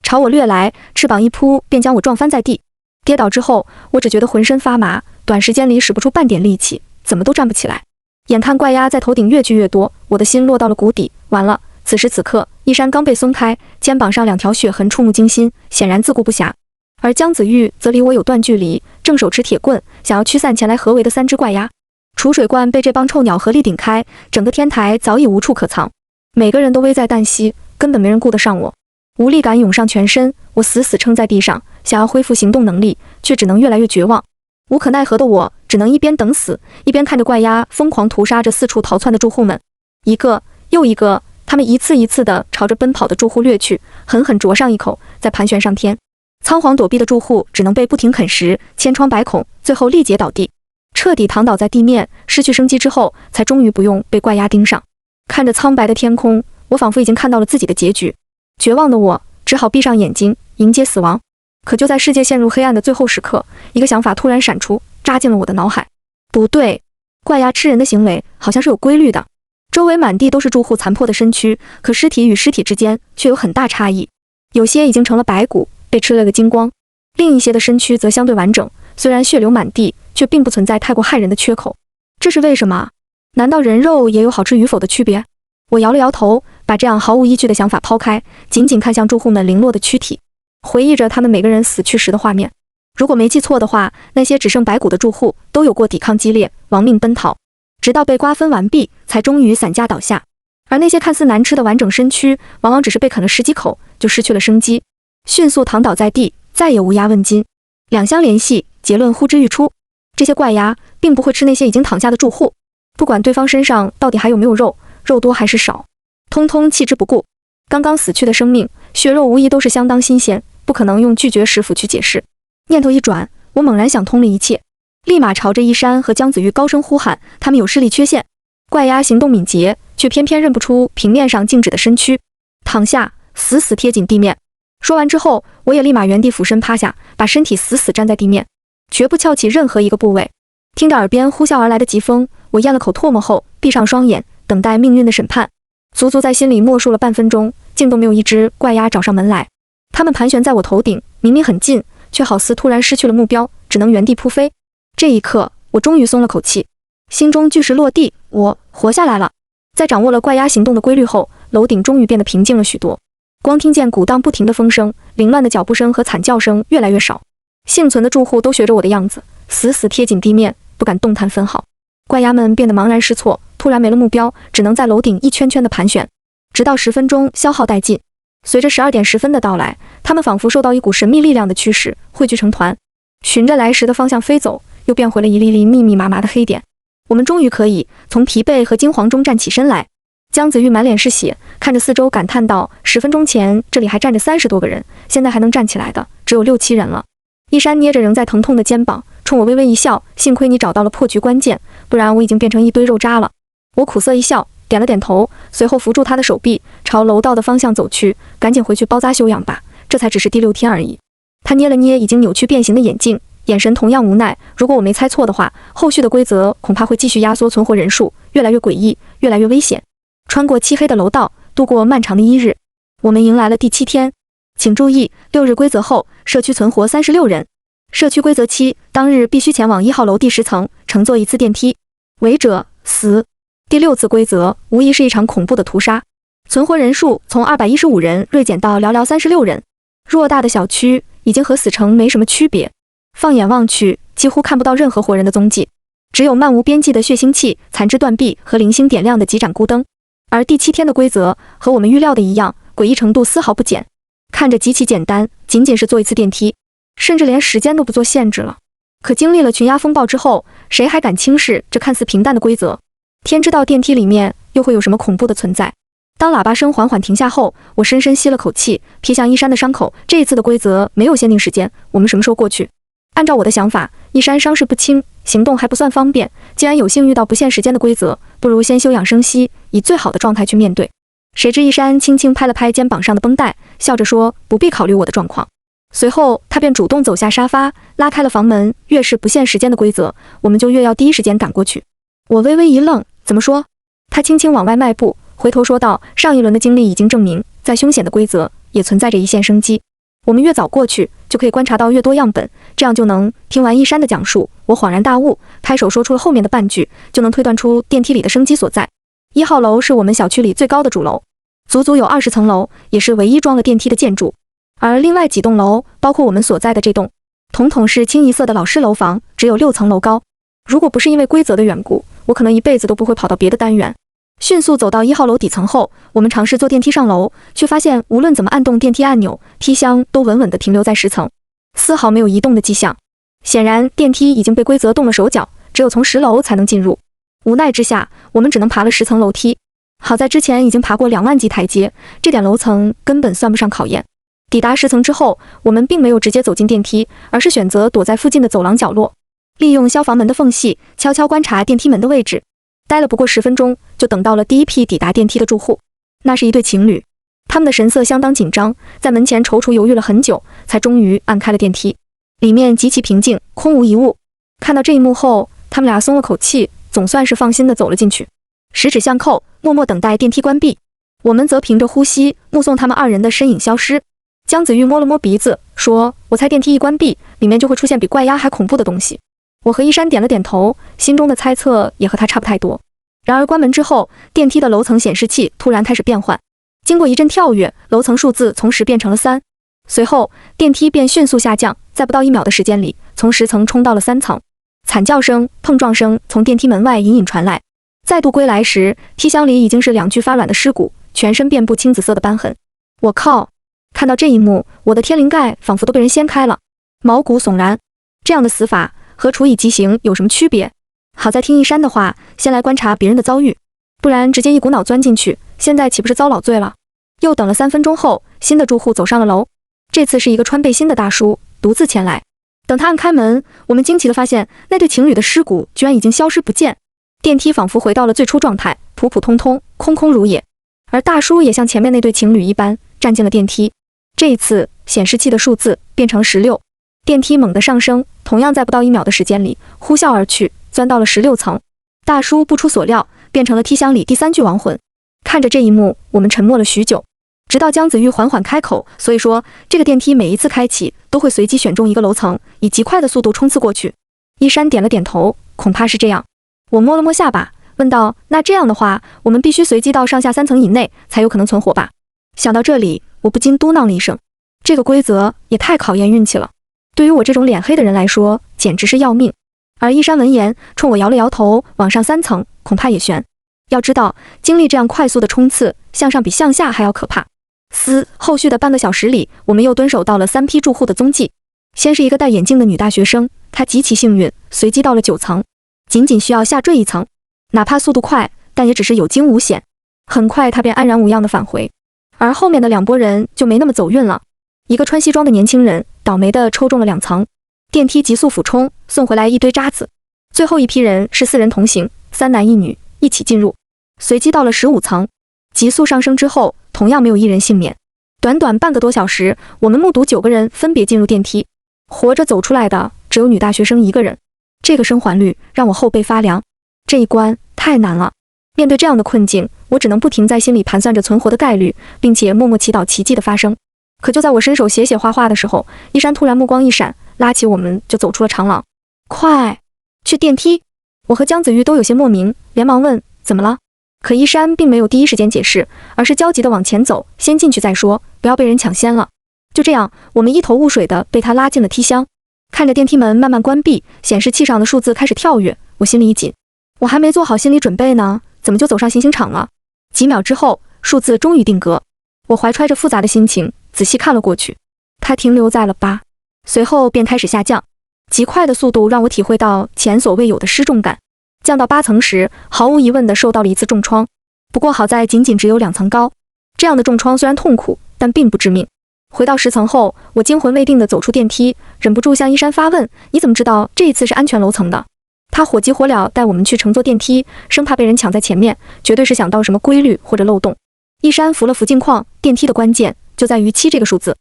朝我掠来，翅膀一扑，便将我撞翻在地。跌倒之后，我只觉得浑身发麻，短时间里使不出半点力气，怎么都站不起来。眼看怪鸭在头顶越聚越多，我的心落到了谷底。完了！此时此刻，一山刚被松开，肩膀上2条血痕触目惊心，显然自顾不暇。而姜子玉则离我有段距离，正手持铁棍，想要驱散前来合围的3只怪鸭。储水罐被这帮臭鸟合力顶开，整个天台早已无处可藏，每个人都危在旦夕，根本没人顾得上我。无力感涌上全身，我死死撑在地上，想要恢复行动能力，却只能越来越绝望。无可奈何的我，只能一边等死，一边看着怪鸭疯狂屠杀着四处逃窜的住户们，一个又一个，他们一次一次地朝着奔跑的住户掠去，狠狠啄上一口，再盘旋上天。仓皇躲避的住户只能被不停啃食，千疮百孔，最后力竭倒地，彻底躺倒在地面，失去生机之后，才终于不用被怪鸭盯上。看着苍白的天空，我仿佛已经看到了自己的结局。绝望的我只好闭上眼睛，迎接死亡。可就在世界陷入黑暗的最后时刻，一个想法突然闪出，扎进了我的脑海。不对，怪鸭吃人的行为好像是有规律的。周围满地都是住户残破的身躯，可尸体与尸体之间却有很大差异，有些已经成了白骨，被吃了个精光，另一些的身躯则相对完整，虽然血流满地，却并不存在太过骇人的缺口。这是为什么？难道人肉也有好吃与否的区别？我摇了摇头，把这样毫无依据的想法抛开，紧紧看向住户们零落的躯体，回忆着他们每个人死去时的画面。如果没记错的话，那些只剩白骨的住户都有过抵抗激烈，亡命奔逃，直到被瓜分完毕，才终于散家倒下。而那些看似难吃的完整身躯，往往只是被啃了10几口就失去了生机，迅速躺倒在地，再也无鸭问津。两相联系，结论呼之欲出：这些怪鸭并不会吃那些已经躺下的住户，不管对方身上到底还有没有肉，肉多还是少，通通弃之不顾。刚刚死去的生命，血肉无疑都是相当新鲜，不可能用拒绝食腐去解释。念头一转，我猛然想通了一切，立马朝着一山和姜子玉高声呼喊，他们有视力缺陷。怪鸭行动敏捷，却偏偏认不出平面上静止的身躯，躺下，死死贴紧地面。说完之后，我也立马原地俯身趴下，把身体死死站在地面，绝不翘起任何一个部位。听着耳边呼啸而来的疾风，我咽了口唾沫后，闭上双眼，等待命运的审判。足足在心里默数了半分钟，竟都没有一只怪鸭找上门来。它们盘旋在我头顶，明明很近，却好似突然失去了目标，只能原地扑飞。这一刻，我终于松了口气，心中巨石落地，我活下来了。在掌握了怪鸭行动的规律后，楼顶终于变得平静了许多。光听见鼓荡不停的风声，凌乱的脚步声和惨叫声越来越少。幸存的住户都学着我的样子，死死贴紧地面，不敢动弹分毫。怪鸭们变得茫然失措，突然没了目标，只能在楼顶一圈圈的盘旋，直到10分钟消耗殆尽。随着12点10分的到来，它们仿佛受到一股神秘力量的驱使，汇聚成团，循着来时的方向飞走，又变回了一粒粒密密麻麻的黑点。我们终于可以从疲惫和惊惶中站起身来。姜子玉满脸是血，看着四周感叹道：10分钟前这里还站着30多个人，现在还能站起来的只有6、7人了。一山捏着仍在疼痛的肩膀，冲我微微一笑，幸亏你找到了破局关键，不然我已经变成一堆肉渣了。我苦涩一笑，点了点头，随后扶住他的手臂，朝楼道的方向走去，赶紧回去包扎休养吧，这才只是第6天而已。他捏了捏已经扭曲变形的眼镜，眼神同样无奈。如果我没猜错的话，后续的规则恐怕会继续压缩存活人数，越来越诡异，越来越危险。穿过漆黑的楼道，度过漫长的1日，我们迎来了第7天。请注意，6日规则后，社区存活36人。社区规则7，当日必须前往1号楼第10层，乘坐1次电梯，违者死。第6次规则无疑是一场恐怖的屠杀，存活人数从215人锐减到寥寥36人。偌大的小区已经和死城没什么区别，放眼望去，几乎看不到任何活人的踪迹，只有漫无边际的血腥气、残肢断臂和零星点亮的几盏孤灯。而第7天的规则和我们预料的一样，诡异程度丝毫不减，看着极其简单，仅仅是坐1次电梯，甚至连时间都不做限制了。可经历了群鸦风暴之后，谁还敢轻视这看似平淡的规则？天知道电梯里面又会有什么恐怖的存在。当喇叭声缓缓停下后，我深深吸了口气，瞥向一山的伤口。这一次的规则没有限定时间，我们什么时候过去？按照我的想法，一山伤势不轻，行动还不算方便，既然有幸遇到不限时间的规则，不如先休养生息，以最好的状态去面对。谁知一山轻轻拍了拍肩膀上的绷带，笑着说：“不必考虑我的状况。”随后他便主动走下沙发，拉开了房门。越是不限时间的规则，我们就越要第一时间赶过去。我微微一愣，怎么说？他轻轻往外迈步，回头说道：“上一轮的经历已经证明，再凶险的规则也存在着一线生机。我们越早过去，就可以观察到越多样本，这样就能……”听完一山的讲述，我恍然大悟，拍手说出了后面的半句，就能推断出电梯里的生机所在。1号楼是我们小区里最高的主楼，足足有20层楼，也是唯一装了电梯的建筑。而另外几栋楼，包括我们所在的这栋，统统是清一色的老式楼房，只有6层楼高。如果不是因为规则的缘故，我可能一辈子都不会跑到别的单元。迅速走到1号楼底层后，我们尝试坐电梯上楼，却发现无论怎么按动电梯按钮，梯箱都稳稳地停留在10层，丝毫没有移动的迹象。显然，电梯已经被规则动了手脚，只有从10楼才能进入。无奈之下，我们只能爬了10层楼梯。好在之前已经爬过2万级台阶，这点楼层根本算不上考验。抵达10层之后，我们并没有直接走进电梯，而是选择躲在附近的走廊角落，利用消防门的缝隙，悄悄观察电梯门的位置。待了不过10分钟，就等到了第一批抵达电梯的住户。那是一对情侣，他们的神色相当紧张，在门前踌躇犹豫了很久，才终于按开了电梯。里面极其平静，空无一物。看到这一幕后，他们俩松了口气，总算是放心地走了进去，十指相扣，默默等待电梯关闭。我们则凭着呼吸，目送他们2人的身影消失。姜子玉摸了摸鼻子，说：“我猜电梯一关闭，里面就会出现比怪鸭还恐怖的东西。”我和一山点了点头，心中的猜测也和他差不太多。然而关门之后，电梯的楼层显示器突然开始变换，经过一阵跳跃，楼层数字从10变成了3，随后电梯便迅速下降，在不到1秒的时间里，从10层冲到了3层。惨叫声、碰撞声从电梯门外隐隐传来。再度归来时，梯箱里已经是2具发软的尸骨，全身遍布青紫色的斑痕。我靠！看到这一幕，我的天灵盖仿佛都被人掀开了，毛骨悚然。这样的死法和处以极刑有什么区别？好在听一山的话，先来观察别人的遭遇，不然直接一股脑钻进去，现在岂不是遭老罪了？又等了3分钟后，新的住户走上了楼，这次是一个穿背心的大叔，独自前来。等他按开门，我们惊奇地发现那对情侣的尸骨居然已经消失不见，电梯仿佛回到了最初状态，普普通通，空空如也。而大叔也像前面那对情侣一般站进了电梯，这一次显示器的数字变成16，电梯猛地上升，同样在不到1秒的时间里呼啸而去，钻到了16层。大叔不出所料，变成了梯箱里第3具亡魂。看着这一幕，我们沉默了许久，直到姜子玉缓缓开口，所以说这个电梯每一次开启都会随机选中一个楼层，以极快的速度冲刺过去。一山点了点头，恐怕是这样。我摸了摸下巴，问道：“那这样的话，我们必须随机到上下3层以内，才有可能存活吧？”想到这里，我不禁嘟囔了一声，这个规则也太考验运气了。对于我这种脸黑的人来说，简直是要命。而一山闻言，冲我摇了摇头，往上3层，恐怕也悬。要知道，经历这样快速的冲刺，向上比向下还要可怕。后续的半个小时里，我们又蹲守到了3批住户的踪迹。先是一个戴眼镜的女大学生，她极其幸运，随机到了9层，仅需要下坠1层，哪怕速度快，但也只是有惊无险。很快，她便安然无恙地返回。而后面的2拨人就没那么走运了。一个穿西装的年轻人，倒霉地抽中了2层，电梯急速俯冲，送回来一堆渣子。最后一批人是4人同行，3男1女一起进入，随机到了15层，急速上升之后，同样没有1人幸免。短短半个多小时，我们目睹9个人分别进入电梯，活着走出来的只有女大学生1个人。这个生还率让我后背发凉，这一关太难了。面对这样的困境，我只能不停在心里盘算着存活的概率，并且默默祈祷奇迹的发生。可就在我伸手写写画画的时候，一山突然目光一闪，拉起我们就走出了长廊。快去电梯！我和姜子玉都有些莫名，连忙问怎么了。可一山并没有第一时间解释，而是焦急地往前走，先进去再说，不要被人抢先了。就这样，我们一头雾水地被他拉进了梯箱。看着电梯门慢慢关闭，显示器上的数字开始跳跃，我心里一紧，我还没做好心理准备呢，怎么就走上行刑场了？几秒之后，数字终于定格。我怀揣着复杂的心情，仔细看了过去，它停留在了8，随后便开始下降。极快的速度让我体会到前所未有的失重感。降到8层时，毫无疑问地受到了一次重创，不过好在仅只有2层高。这样的重创虽然痛苦，但并不致命。回到10层后，我惊魂未定地走出电梯，忍不住向一山发问：“你怎么知道这一次是安全楼层的？”他火急火燎带我们去乘坐电梯，生怕被人抢在前面，绝对是想到什么规律或者漏洞。一山扶了扶镜框，电梯的关键就在于7这个数字。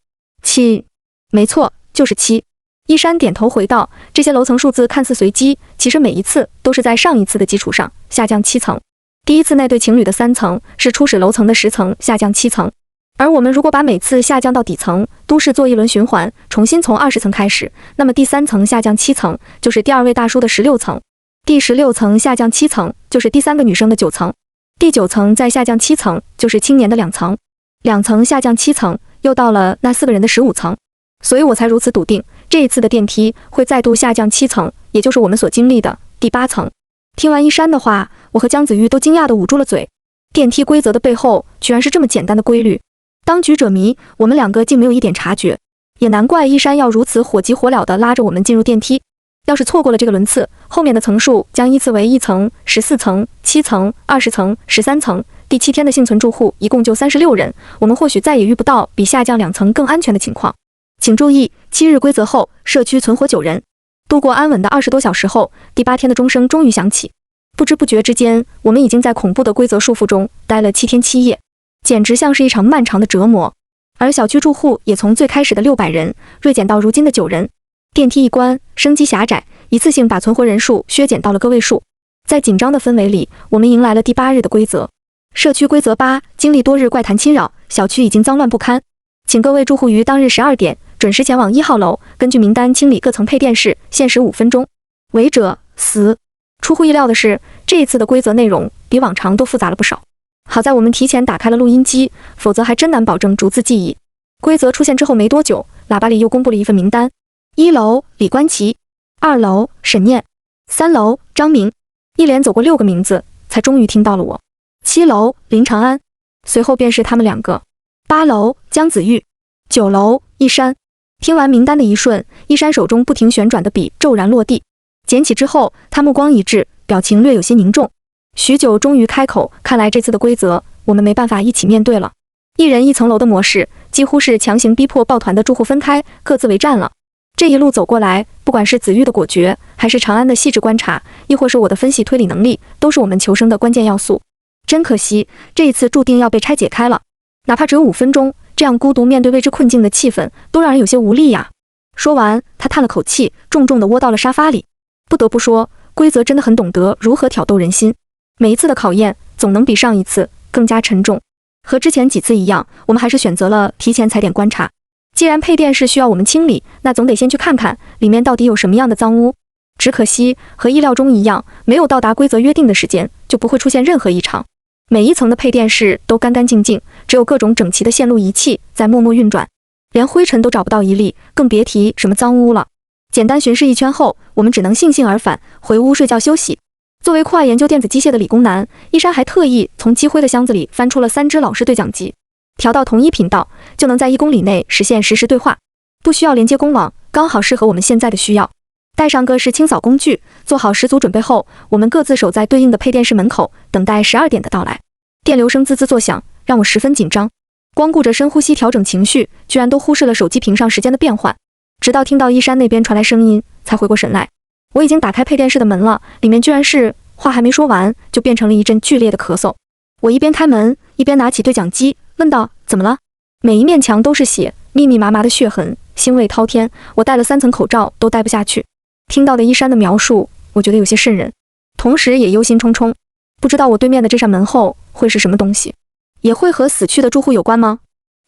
7，没错，就是7。一山点头回道，这些楼层数字看似随机，其实每一次都是在上一次的基础上下降7层。第一次那对情侣的3层是初始楼层的10层下降7层，而我们如果把每次下降到底层都市做一轮循环，重新从20层开始，那么第3层下降7层就是第2位大叔的16层，第16层下降7层就是第3个女生的9层，第9层再下降7层就是青年的2层，2层下降7层又到了那4个人的15层，所以我才如此笃定这一次的电梯会再度下降7层，也就是我们所经历的第8层。听完一山的话，我和江子玉都惊讶地捂住了嘴。电梯规则的背后居然是这么简单的规律，当局者迷，我们2个竟没有一点察觉，也难怪一山要如此火急火燎地拉着我们进入电梯。要是错过了这个轮次，后面的层数将依次为1层、14层、7层、20层、13层，第7天的幸存住户一共就36人，我们或许再也遇不到比下降2层更安全的情况。请注意，7日规则后，社区存活9人。度过安稳的20多小时后，第8天的钟声终于响起。不知不觉之间，我们已经在恐怖的规则束缚中待了7天7夜，简直像是一场漫长的折磨。而小区住户也从最开始的600人锐减到如今的9人。电梯一关，升机狭窄，一次性把存活人数削减到了个位数。在紧张的氛围里，我们迎来了第8日的规则。社区规则8，经历多日怪谈侵扰，小区已经脏乱不堪，请各位住户于当日12点准时前往1号楼，根据名单清理各层配电室，限时5分钟。违者死。出乎意料的是，这一次的规则内容比往常都复杂了不少。好在我们提前打开了录音机，否则还真难保证逐字记忆。规则出现之后没多久，喇叭里又公布了一份名单：1楼李冠奇，2楼沈念，3楼张明。一连走过6个名字，才终于听到了我。7楼林长安，随后便是他们2个。8楼江子玉，9楼一山。听完名单的一瞬，一山手中不停旋转的笔骤然落地，捡起之后，他目光一致，表情略有些凝重。许久，终于开口：“看来这次的规则，我们没办法一起面对了。一人一层楼的模式，几乎是强行逼迫抱团的住户分开，各自为战了。这一路走过来，不管是子玉的果决，还是长安的细致观察，亦或是我的分析推理能力，都是我们求生的关键要素。真可惜，这一次注定要被拆解开了。哪怕只有5分钟，这样孤独面对未知困境的气氛，都让人有些无力呀。”说完，他叹了口气，重重地窝到了沙发里。不得不说，规则真的很懂得如何挑逗人心。每一次的考验，总能比上一次更加沉重。和之前几次一样，我们还是选择了提前踩点观察。既然配电室需要我们清理，那总得先去看看里面到底有什么样的脏污。只可惜，和意料中一样，没有到达规则约定的时间，就不会出现任何异常。每一层的配电室都干干净净，只有各种整齐的线路仪器在默默运转，连灰尘都找不到一粒，更别提什么脏污了。简单巡视一圈后，我们只能悻悻而返，回屋睡觉休息。作为酷爱研究电子机械的理工男，一山还特意从积灰的箱子里翻出了3只老式对讲机，调到同一频道，就能在1公里内实现实时对话，不需要连接公网，刚好适合我们现在的需要。带上各式清扫工具，做好十足准备后，我们各自守在对应的配电室门口，等待12点的到来。电流声滋滋作响，让我十分紧张。光顾着深呼吸调整情绪，居然都忽视了手机屏上时间的变换。直到听到一山那边传来声音，才回过神来。我已经打开配电室的门了，里面居然是……话还没说完，就变成了一阵剧烈的咳嗽。我一边开门，一边拿起对讲机，问道：“怎么了？”每一面墙都是血，密密麻麻的血痕，腥味滔天，我戴了3层口罩都戴不下去。听到的一山的描述，我觉得有些瘆人，同时也忧心忡忡，不知道我对面的这扇门后会是什么东西，也会和死去的住户有关吗？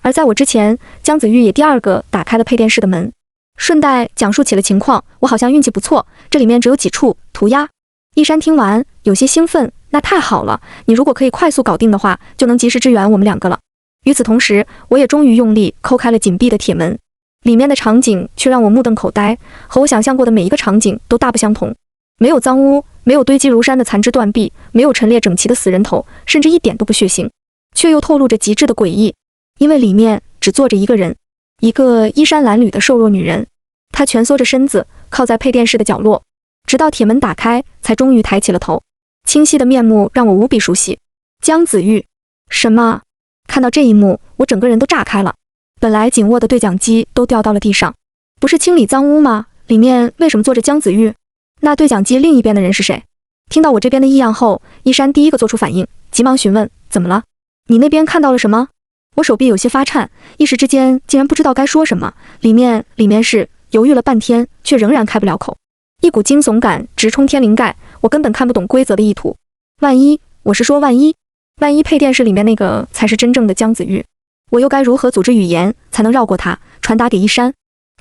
而在我之前，江子玉也第2个打开了配电室的门，顺带讲述起了情况。我好像运气不错，这里面只有几处涂鸦。一山听完有些兴奋，那太好了，你如果可以快速搞定的话，就能及时支援我们2个了。与此同时，我也终于用力抠开了紧闭的铁门，里面的场景却让我目瞪口呆，和我想象过的每一个场景都大不相同。没有脏污，没有堆积如山的残肢断臂，没有陈列整齐的死人头，甚至一点都不血腥，却又透露着极致的诡异。因为里面只坐着一个人，一个衣衫褴褛的瘦弱女人，她蜷缩着身子，靠在配电室的角落，直到铁门打开，才终于抬起了头。清晰的面目让我无比熟悉。江子玉。什么？看到这一幕，我整个人都炸开了。本来紧握的对讲机都掉到了地上。不是清理脏污吗？里面为什么坐着江子玉？那对讲机另一边的人是谁？听到我这边的异样后，一山第一个做出反应，急忙询问：怎么了？你那边看到了什么？我手臂有些发颤，一时之间竟然不知道该说什么。里面是……犹豫了半天，却仍然开不了口。一股惊悚感直冲天灵盖，我根本看不懂规则的意图。万一配电室里面那个才是真正的姜子玉，我又该如何组织语言才能绕过他，传达给一山？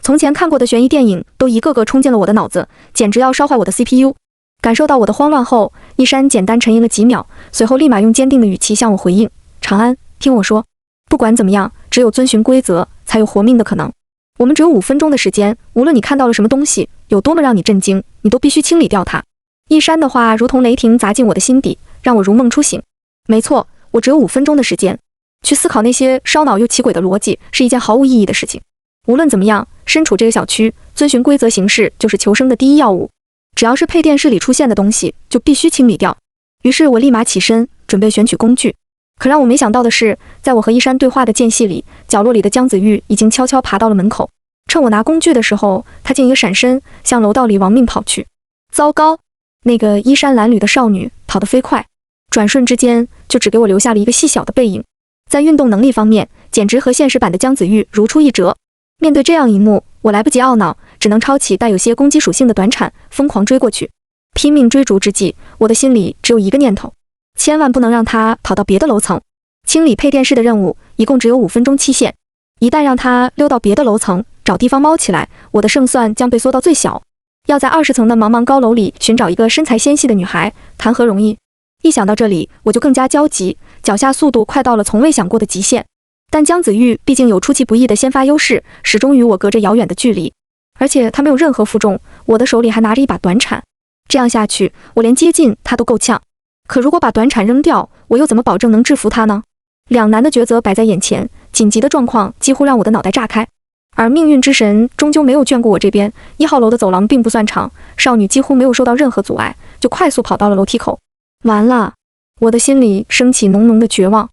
从前看过的悬疑电影都一个个冲进了我的脑子，简直要烧坏我的 CPU。感受到我的慌乱后，一山简单沉吟了几秒，随后立马用坚定的语气向我回应：长安，听我说，不管怎么样，只有遵循规则，才有活命的可能。我们只有5分钟的时间，无论你看到了什么东西，有多么让你震惊，你都必须清理掉它。一山的话如同雷霆砸进我的心底，让我如梦初醒。没错，我只有5分钟的时间，去思考那些烧脑又奇诡的逻辑，是一件毫无意义的事情。无论怎么样，身处这个小区，遵循规则行事就是求生的第一要务。只要是配电室里出现的东西，就必须清理掉。于是我立马起身，准备选取工具。可让我没想到的是，在我和一山对话的间隙里，角落里的姜子玉已经悄悄爬到了门口。趁我拿工具的时候，他竟一个闪身向楼道里亡命跑去。糟糕，那个衣衫褴褛的少女跑得飞快，转瞬之间就只给我留下了一个细小的背影。在运动能力方面，简直和现实版的姜子玉如出一辙。面对这样一幕，我来不及懊恼，只能抄起带有些攻击属性的短铲，疯狂追过去。拼命追逐之际，我的心里只有一个念头：千万不能让他跑到别的楼层。清理配电室的任务一共只有5分钟期限，一旦让他溜到别的楼层，找地方猫起来，我的胜算将被缩到最小。要在20层的茫茫高楼里寻找一个身材纤细的女孩，谈何容易？一想到这里，我就更加焦急，脚下速度快到了从未想过的极限。但姜子玉毕竟有出其不意的先发优势，始终与我隔着遥远的距离，而且他没有任何负重，我的手里还拿着一把短铲。这样下去，我连接近他都够呛。可如果把短铲扔掉，我又怎么保证能制服他呢？两难的抉择摆在眼前，紧急的状况几乎让我的脑袋炸开。而命运之神终究没有眷顾我这边，1号楼的走廊并不算长，少女几乎没有受到任何阻碍，就快速跑到了楼梯口。完了，我的心里升起浓浓的绝望。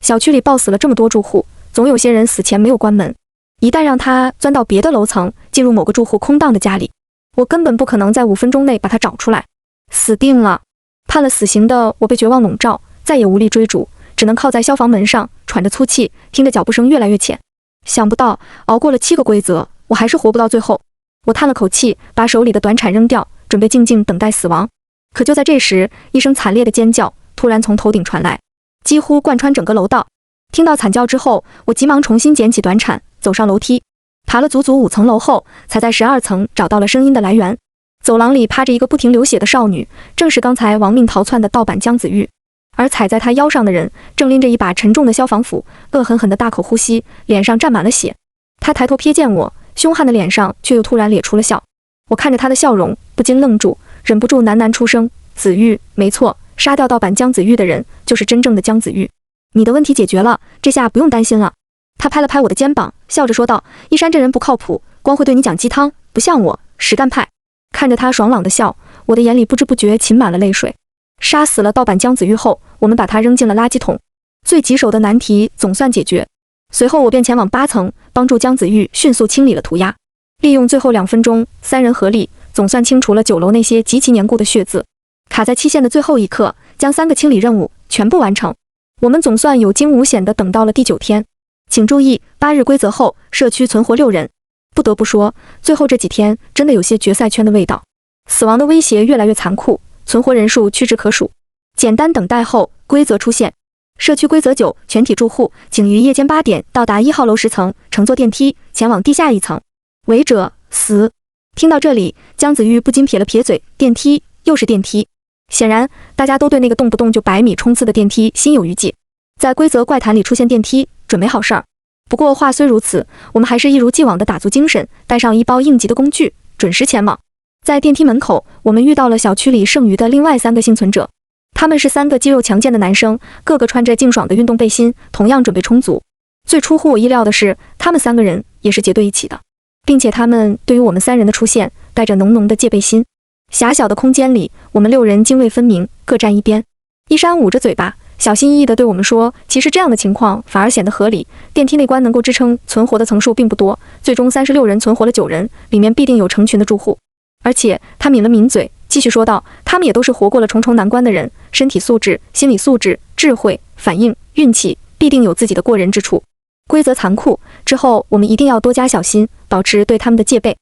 小区里爆死了这么多住户，总有些人死前没有关门。一旦让他钻到别的楼层，进入某个住户空荡的家里，我根本不可能在5分钟内把他找出来。死定了！判了死刑的我被绝望笼罩，再也无力追逐，只能靠在消防门上，喘着粗气，听着脚步声越来越浅。想不到熬过了7个规则，我还是活不到最后。我叹了口气，把手里的短铲扔掉，准备静静等待死亡。可就在这时，一声惨烈的尖叫突然从头顶传来，几乎贯穿整个楼道。听到惨叫之后，我急忙重新捡起短铲，走上楼梯，爬了足足5层楼后，才在12层找到了声音的来源。走廊里趴着一个不停流血的少女，正是刚才亡命逃窜的盗版姜子玉。而踩在他腰上的人正拎着一把沉重的消防斧，恶狠狠地大口呼吸，脸上沾满了血。他抬头瞥见我，凶悍的脸上却又突然咧出了笑。我看着他的笑容，不禁愣住，忍不住喃喃出声：子玉，没错，杀掉盗版姜子玉的人就是真正的姜子玉。你的问题解决了，这下不用担心了。他拍了拍我的肩膀，笑着说道：一山这人不靠谱，光会对你讲鸡汤，不像我，实干派。看着他爽朗的笑，我的眼里不知不觉噙满了泪水。杀死了盗版姜子玉后，我们把他扔进了垃圾桶，最棘手的难题总算解决。随后我便前往8层，帮助姜子玉迅速清理了涂鸦。利用最后2分钟，3人合力，总算清除了9楼那些极其凝固的血渍。卡在期限的最后一刻，将3个清理任务全部完成。我们总算有惊无险地等到了第9天。请注意，8日规则后，社区存活6人。不得不说，最后这几天真的有些决赛圈的味道。死亡的威胁越来越残酷，存活人数屈指可数。简单等待后，规则出现。社区规则9，全体住户请于夜间8点到达1号楼10层，乘坐电梯前往地下1层。违者死。听到这里，姜子玉不禁撇了撇嘴，电梯又是电梯。显然大家都对那个动不动就100米冲刺的电梯心有余悸。在规则怪谈里出现电梯，准没好事儿。不过话虽如此，我们还是一如既往的打足精神，带上一包应急的工具，准时前往。在电梯门口，我们遇到了小区里剩余的另外3个幸存者。他们是3个肌肉强健的男生，个个穿着净爽的运动背心，同样准备充足。最出乎我意料的是，他们3个人也是结队一起的，并且他们对于我们3人的出现带着浓浓的戒备心。狭小的空间里，我们6人泾渭分明，各站一边。一山捂着嘴巴，小心翼翼地对我们说，其实这样的情况反而显得合理，电梯内关能够支撑存活的层数并不多，最终36人存活了9人，里面必定有成群的住户。而且他抿了抿嘴，继续说道：“他们也都是活过了重重难关的人，身体素质、心理素质、智慧、反应、运气，必定有自己的过人之处。规则残酷，之后我们一定要多加小心，保持对他们的戒备。”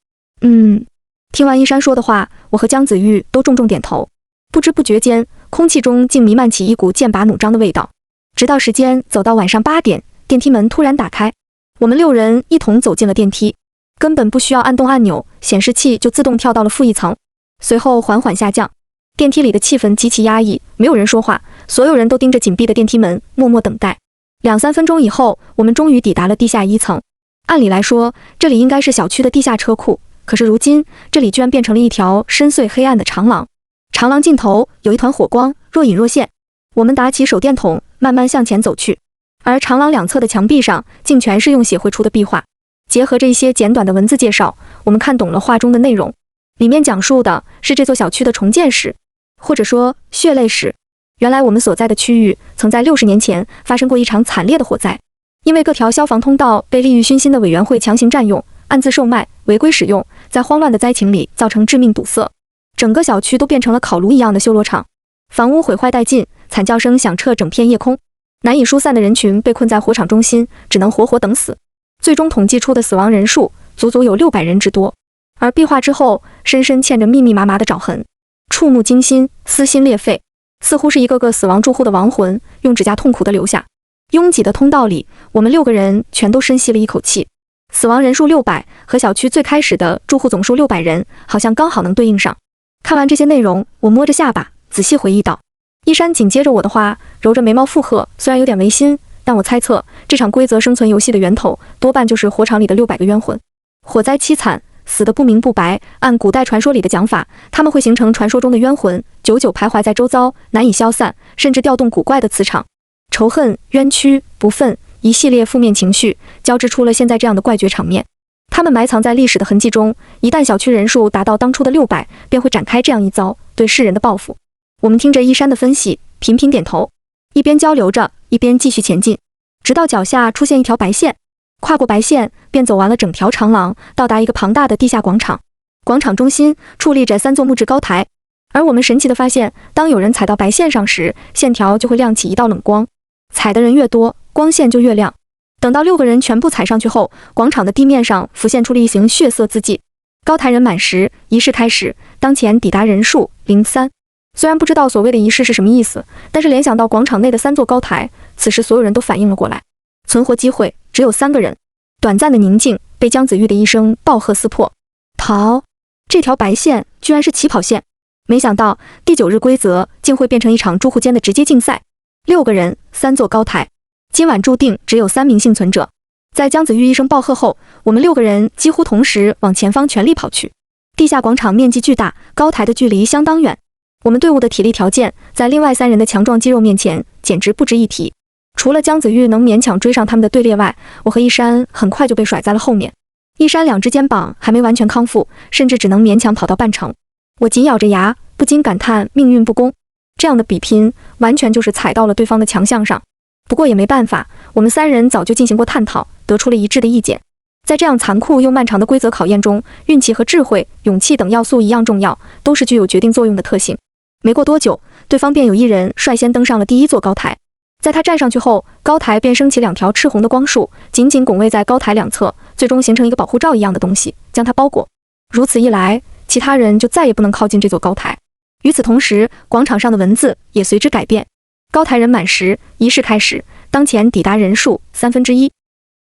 听完一山说的话，我和姜子玉都重重点头。不知不觉间，空气中竟弥漫起一股剑拔弩张的味道。直到时间走到晚上8点，电梯门突然打开，我们6人一同走进了电梯，根本不需要按动按钮，显示器就自动跳到了负1层，随后缓缓下降。电梯里的气氛极其压抑，没有人说话，所有人都盯着紧闭的电梯门，默默等待。2-3分钟以后，我们终于抵达了地下1层。按理来说，这里应该是小区的地下车库，可是如今这里居然变成了一条深邃黑暗的长廊。长廊尽头有一团火光，若隐若现。我们打起手电筒，慢慢向前走去，而长廊两侧的墙壁上竟全是用血绘出的壁画。结合着一些简短的文字介绍，我们看懂了画中的内容。里面讲述的是这座小区的重建史，或者说血泪史。原来我们所在的区域曾在60年前发生过一场惨烈的火灾，因为各条消防通道被利欲熏心的委员会强行占用、暗自售卖、违规使用，在慌乱的灾情里造成致命堵塞，整个小区都变成了烤炉一样的修罗场，房屋毁坏殆尽，惨叫声响彻整片夜空，难以疏散的人群被困在火场中心，只能活活等死。最终统计出的死亡人数足足有600人之多，而壁画之后深深嵌着密密麻麻的爪痕，触目惊心，撕心裂肺，似乎是一个个死亡住户的亡魂用指甲痛苦地留下。拥挤的通道里，我们6个人全都深吸了一口气。死亡人数600和小区最开始的住户总数600人，好像刚好能对应上。看完这些内容，我摸着下巴仔细回忆道。一山紧接着我的话，揉着眉毛附和，虽然有点违心，但我猜测这场规则生存游戏的源头多半就是火场里的600个冤魂。火灾凄惨，死得不明不白，按古代传说里的讲法，他们会形成传说中的冤魂，久久徘徊在周遭，难以消散，甚至调动古怪的磁场。仇恨、冤屈、不忿，一系列负面情绪交织出了现在这样的怪绝场面。他们埋藏在历史的痕迹中，一旦小区人数达到当初的600，便会展开这样一遭对世人的报复。我们听着一山的分析，频频点头，一边交流着，一边继续前进，直到脚下出现一条白线，跨过白线便走完了整条长廊，到达一个庞大的地下广场。广场中心矗立着3座木质高台，而我们神奇地发现，当有人踩到白线上时，线条就会亮起一道冷光，踩的人越多，光线就越亮。等到6个人全部踩上去后，广场的地面上浮现出了一行血色字迹。高台人满时，仪式开始，当前抵达人数03。虽然不知道所谓的仪式是什么意思，但是联想到广场内的3座高台，此时所有人都反应了过来。存活机会只有3个人。短暂的宁静被姜子玉的一声暴喝撕破。逃！这条白线居然是起跑线。没想到第9日规则竟会变成一场住户间的直接竞赛。6个人，3座高台，今晚注定只有3名幸存者。在姜子玉一声暴喝后，我们6个人几乎同时往前方全力跑去。地下广场面积巨大，高台的距离相当远。我们队伍的体力条件在另外3人的强壮肌肉面前简直不值一提。除了姜子玉能勉强追上他们的队列外，我和一山很快就被甩在了后面。一山2只肩膀还没完全康复，甚至只能勉强跑到半程。我紧咬着牙，不禁感叹命运不公。这样的比拼完全就是踩到了对方的强项上。不过也没办法，我们3人早就进行过探讨，得出了一致的意见。在这样残酷又漫长的规则考验中，运气和智慧、勇气等要素一样重要，都是具有决定作用的特性。没过多久，对方便有1人率先登上了第1座高台。在他站上去后，高台便升起2条赤红的光束，紧紧拱卫在高台两侧，最终形成一个保护罩一样的东西，将它包裹。如此一来，其他人就再也不能靠近这座高台。与此同时，广场上的文字也随之改变。高台人满时，仪式开始，当前抵达人数1/3。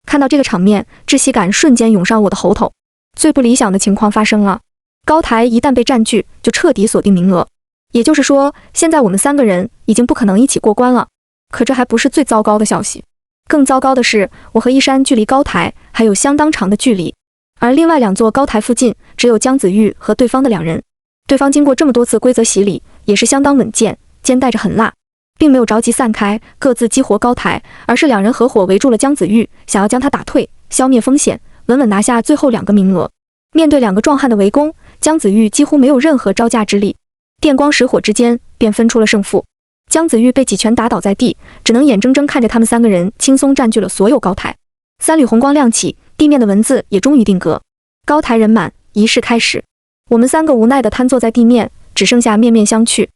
看到这个场面，窒息感瞬间涌上我的喉头。最不理想的情况发生了，高台一旦被占据，就彻底锁定名额。也就是说，现在我们3个人已经不可能一起过关了。可这还不是最糟糕的消息，更糟糕的是，我和一山距离高台还有相当长的距离，而另外2座高台附近只有姜子玉和对方的2人。对方经过这么多次规则洗礼，也是相当稳健，肩带着狠辣，并没有着急散开，各自激活高台，而是2人合伙围住了姜子玉，想要将他打退，消灭风险，稳稳拿下最后2个名额。面对2个壮汉的围攻，姜子玉几乎没有任何招架之力，电光石火之间便分出了胜负。姜子玉被几拳打倒在地，只能眼睁睁看着他们3个人轻松占据了所有高台。3缕红光亮起，地面的文字也终于定格。高台人满，仪式开始。我们三个无奈地瘫坐在地面，只剩下面面相觑，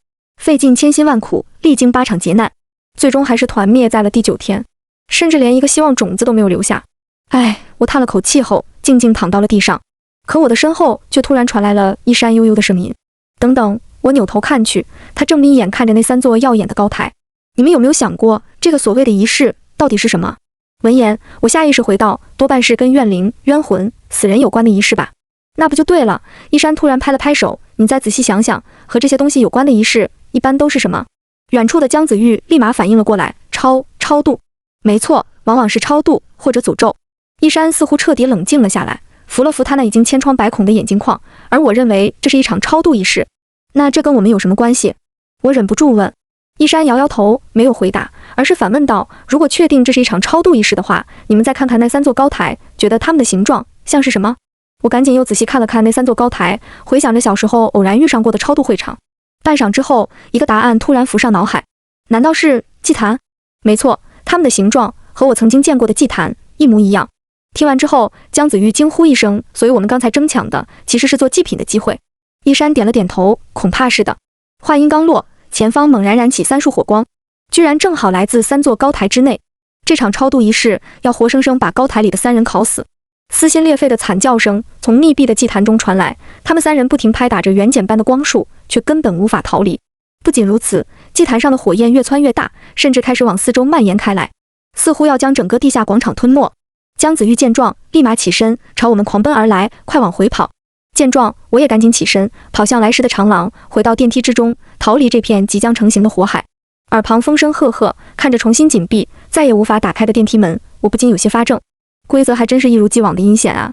费尽千辛万苦，历经8场劫难，最终还是团灭在了第9天，甚至连一个希望种子都没有留下。唉，我叹了口气后，静静躺到了地上。可我的身后却突然传来了一山悠悠的声音：“等等！”我扭头看去，他正眯眼看着那3座耀眼的高台。你们有没有想过，这个所谓的仪式到底是什么？闻言，我下意识回道：多半是跟怨灵、冤魂、死人有关的仪式吧？那不就对了。一山突然拍了拍手：“你再仔细想想，和这些东西有关的仪式，一般都是什么？”远处的姜子玉立马反应了过来：“超度。”没错，往往是超度或者诅咒。一山似乎彻底冷静了下来，扶了扶他那已经千疮百孔的眼镜框，而我认为这是一场超度仪式。那这跟我们有什么关系？我忍不住问。一山摇摇头，没有回答，而是反问道：“如果确定这是一场超度仪式的话，你们再看看那3座高台，觉得它们的形状像是什么？”我赶紧又仔细看了看那3座高台，回想着小时候偶然遇上过的超度会场。半晌之后，一个答案突然浮上脑海：难道是祭坛？没错，它们的形状和我曾经见过的祭坛一模一样。听完之后，姜子玉惊呼一声：“所以我们刚才争抢的其实是做祭品的机会。”一山点了点头，恐怕是的。话音刚落，前方猛然燃起3束火光，居然正好来自3座高台之内。这场超度仪式要活生生把高台里的3人烤死。撕心裂肺的惨叫声从密闭的祭坛中传来，他们3人不停拍打着元简般的光束，却根本无法逃离。不仅如此，祭坛上的火焰越蹿越大，甚至开始往四周蔓延开来，似乎要将整个地下广场吞没。姜子玉见状，立马起身朝我们狂奔而来，快往回跑。见状，我也赶紧起身，跑向来时的长廊，回到电梯之中，逃离这片即将成型的火海。耳旁风声赫赫，看着重新紧闭、再也无法打开的电梯门，我不禁有些发怔。规则还真是一如既往的阴险啊！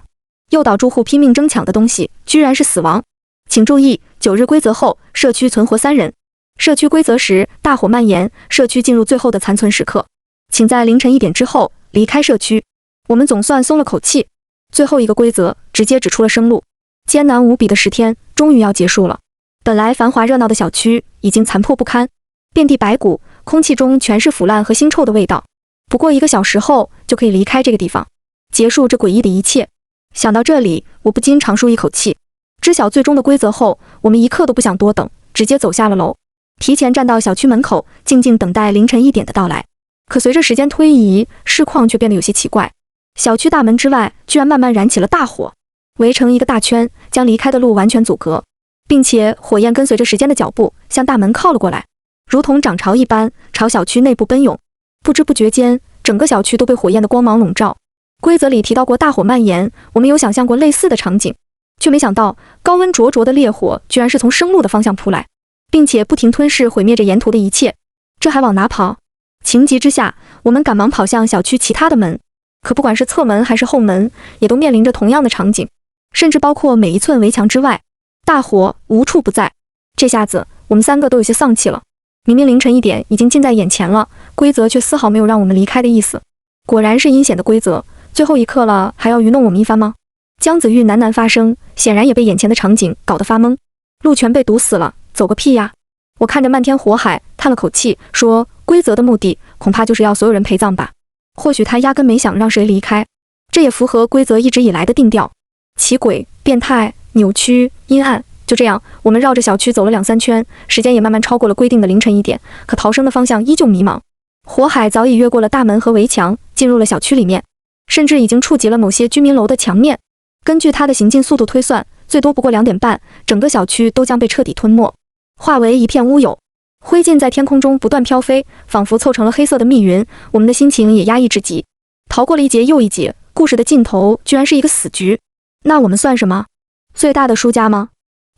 诱导住户拼命争抢的东西，居然是死亡。请注意，9日规则后，社区存活3人。社区规则时，大火蔓延，社区进入最后的残存时刻，请在凌晨1点之后离开社区。我们总算松了口气。最后一个规则直接指出了生路。艰难无比的10天终于要结束了。本来繁华热闹的小区已经残破不堪，遍地白骨，空气中全是腐烂和腥臭的味道。不过1个小时后就可以离开这个地方，结束这诡异的一切。想到这里，我不禁长舒一口气。知晓最终的规则后，我们一刻都不想多等，直接走下了楼，提前站到小区门口，静静等待凌晨1点的到来。可随着时间推移，市况却变得有些奇怪。小区大门之外居然慢慢燃起了大火，围成一个大圈，将离开的路完全阻隔，并且火焰跟随着时间的脚步向大门靠了过来，如同涨潮一般朝小区内部奔涌。不知不觉间，整个小区都被火焰的光芒笼罩。规则里提到过大火蔓延，我们有想象过类似的场景，却没想到高温灼灼的烈火居然是从生路的方向扑来，并且不停吞噬毁灭着沿途的一切。这还往哪跑？情急之下，我们赶忙跑向小区其他的门，可不管是侧门还是后门，也都面临着同样的场景，甚至包括每一寸围墙之外，大火无处不在。这下子我们3个都有些丧气了。明明凌晨1点已经近在眼前了，规则却丝毫没有让我们离开的意思。果然是阴险的规则，最后一刻了还要愚弄我们一番吗？姜子玉喃喃发声，显然也被眼前的场景搞得发懵。路全被堵死了，走个屁呀！我看着漫天火海，叹了口气，说：规则的目的恐怕就是要所有人陪葬吧。或许他压根没想让谁离开，这也符合规则一直以来的定调。奇诡、变态、扭曲、阴暗，就这样，我们绕着小区走了2、3圈，时间也慢慢超过了规定的凌晨1点，可逃生的方向依旧迷茫。火海早已越过了大门和围墙，进入了小区里面，甚至已经触及了某些居民楼的墙面。根据它的行进速度推算，最多不过2点半，整个小区都将被彻底吞没，化为一片乌有。灰烬在天空中不断飘飞，仿佛凑成了黑色的密云。我们的心情也压抑至极。逃过了一劫又一劫，故事的尽头居然是一个死局。那我们算什么？最大的输家吗？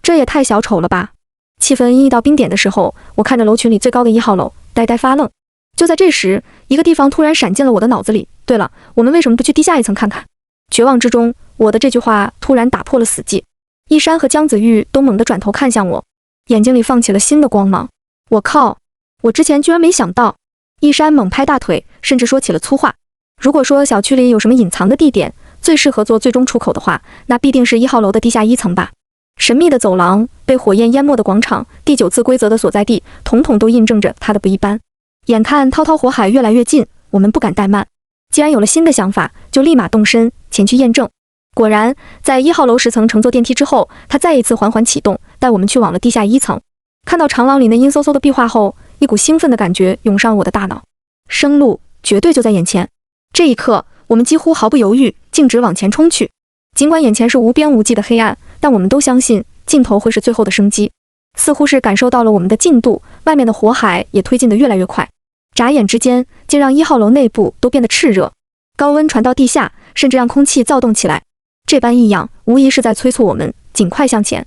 这也太小丑了吧！气氛阴翳到冰点的时候，我看着楼群里最高的1号楼，呆呆发愣。就在这时，一个地方突然闪进了我的脑子里。对了，我们为什么不去地下一层看看？绝望之中，我的这句话突然打破了死寂。一山和姜子玉都猛地转头看向我，眼睛里放起了新的光芒。我靠！我之前居然没想到。一山猛拍大腿，甚至说起了粗话。如果说小区里有什么隐藏的地点，最适合做最终出口的话，那必定是1号楼的地下1层吧。神秘的走廊，被火焰淹没的广场，第9次规则的所在地，统统都印证着它的不一般。眼看滔滔火海越来越近，我们不敢怠慢。既然有了新的想法，就立马动身前去验证。果然，在1号楼10层乘坐电梯之后，它再一次缓缓启动，带我们去往了地下1层。看到长廊里那阴飕飕的壁画后，一股兴奋的感觉涌上我的大脑，生路绝对就在眼前。这一刻，我们几乎毫不犹豫，径直往前冲去。尽管眼前是无边无际的黑暗，但我们都相信尽头会是最后的生机。似乎是感受到了我们的进度，外面的火海也推进得越来越快。眨眼之间，竟让1号楼内部都变得炽热，高温传到地下，甚至让空气躁动起来。这般异样，无疑是在催促我们尽快向前。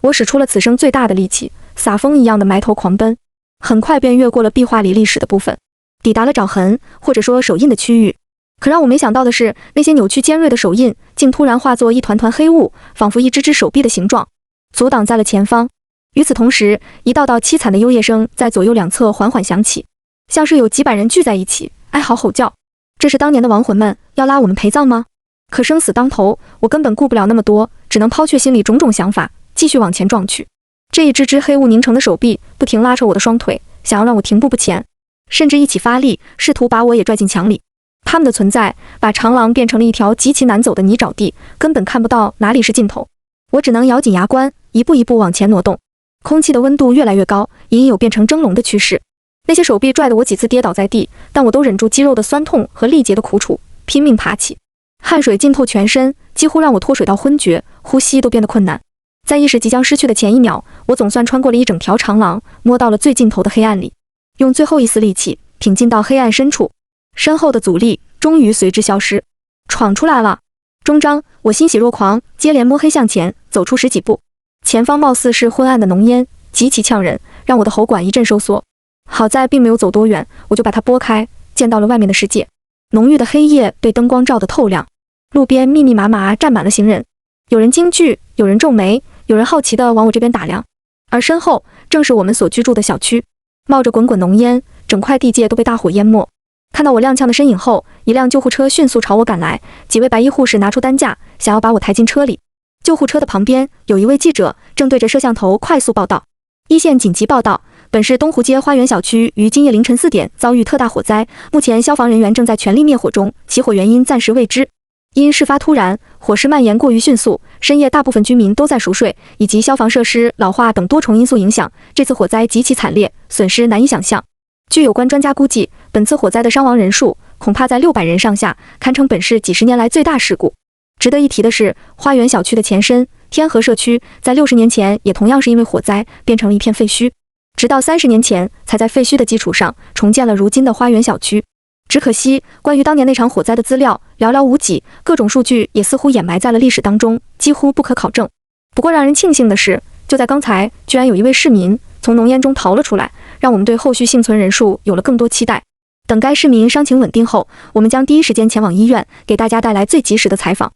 我使出了此生最大的力气，撒疯一样的埋头狂奔，很快便越过了壁画里历史的部分，抵达了爪痕或者说手印的区域。可让我没想到的是，那些扭曲尖锐的手印竟突然化作一团团黑雾，仿佛一只只手臂的形状，阻挡在了前方。与此同时，一道道凄惨的幽咽声在左右两侧缓缓响起，像是有几百人聚在一起哀嚎吼叫。这是当年的亡魂们要拉我们陪葬吗？可生死当头，我根本顾不了那么多，只能抛却心里种种想法，继续往前撞去。这一只只黑雾凝成的手臂不停拉扯我的双腿，想要让我停步不前，甚至一起发力，试图把我也拽进墙里。他们的存在把长廊变成了一条极其难走的泥沼地，根本看不到哪里是尽头。我只能咬紧牙关，一步一步往前挪动。空气的温度越来越高，隐有变成蒸笼的趋势。那些手臂拽得我几次跌倒在地，但我都忍住肌肉的酸痛和力竭的苦楚，拼命爬起。汗水浸透全身，几乎让我脱水到昏厥，呼吸都变得困难。在意识即将失去的前一秒，我总算穿过了一整条长廊，摸到了最尽头的黑暗里，用最后一丝力气挺进到黑暗深处，身后的阻力终于随之消失。闯出来了！终章，我欣喜若狂，接连摸黑向前，走出10几步。前方貌似是昏暗的浓烟，极其呛人，让我的喉管一阵收缩。好在并没有走多远，我就把它拨开，见到了外面的世界。浓郁的黑夜被灯光照得透亮，路边密密麻麻站满了行人，有人惊惧，有人皱眉，有人好奇地往我这边打量。而身后正是我们所居住的小区，冒着滚滚浓烟，整块地界都被大火淹没。看到我踉跄的身影后，一辆救护车迅速朝我赶来，几位白衣护士拿出担架，想要把我抬进车里。救护车的旁边有一位记者正对着摄像头快速报道。一线紧急报道，本市东湖街花园小区于今夜凌晨4点遭遇特大火灾，目前消防人员正在全力灭火中，起火原因暂时未知。因事发突然，火势蔓延过于迅速，深夜大部分居民都在熟睡，以及消防设施老化等多重因素影响，这次火灾极其惨烈，损失难以想象。据有关专家估计，本次火灾的伤亡人数恐怕在600人上下，堪称本市几十年来最大事故。值得一提的是，花园小区的前身天河社区在60年前也同样是因为火灾变成了一片废墟，直到30年前才在废墟的基础上重建了如今的花园小区。只可惜，关于当年那场火灾的资料寥寥无几，各种数据也似乎掩埋在了历史当中，几乎不可考证。不过让人庆幸的是，就在刚才，居然有一位市民从浓烟中逃了出来，让我们对后续幸存人数有了更多期待。等该市民伤情稳定后，我们将第一时间前往医院，给大家带来最及时的采访。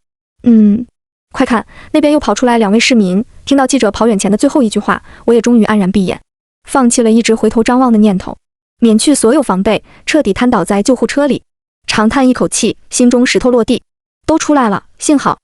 快看，那边又跑出来2位市民。听到记者跑远前的最后一句话，我也终于黯然闭眼，放弃了一直回头张望的念头，免去所有防备，彻底瘫倒在救护车里，长叹一口气，心中石头落地。都出来了，幸好。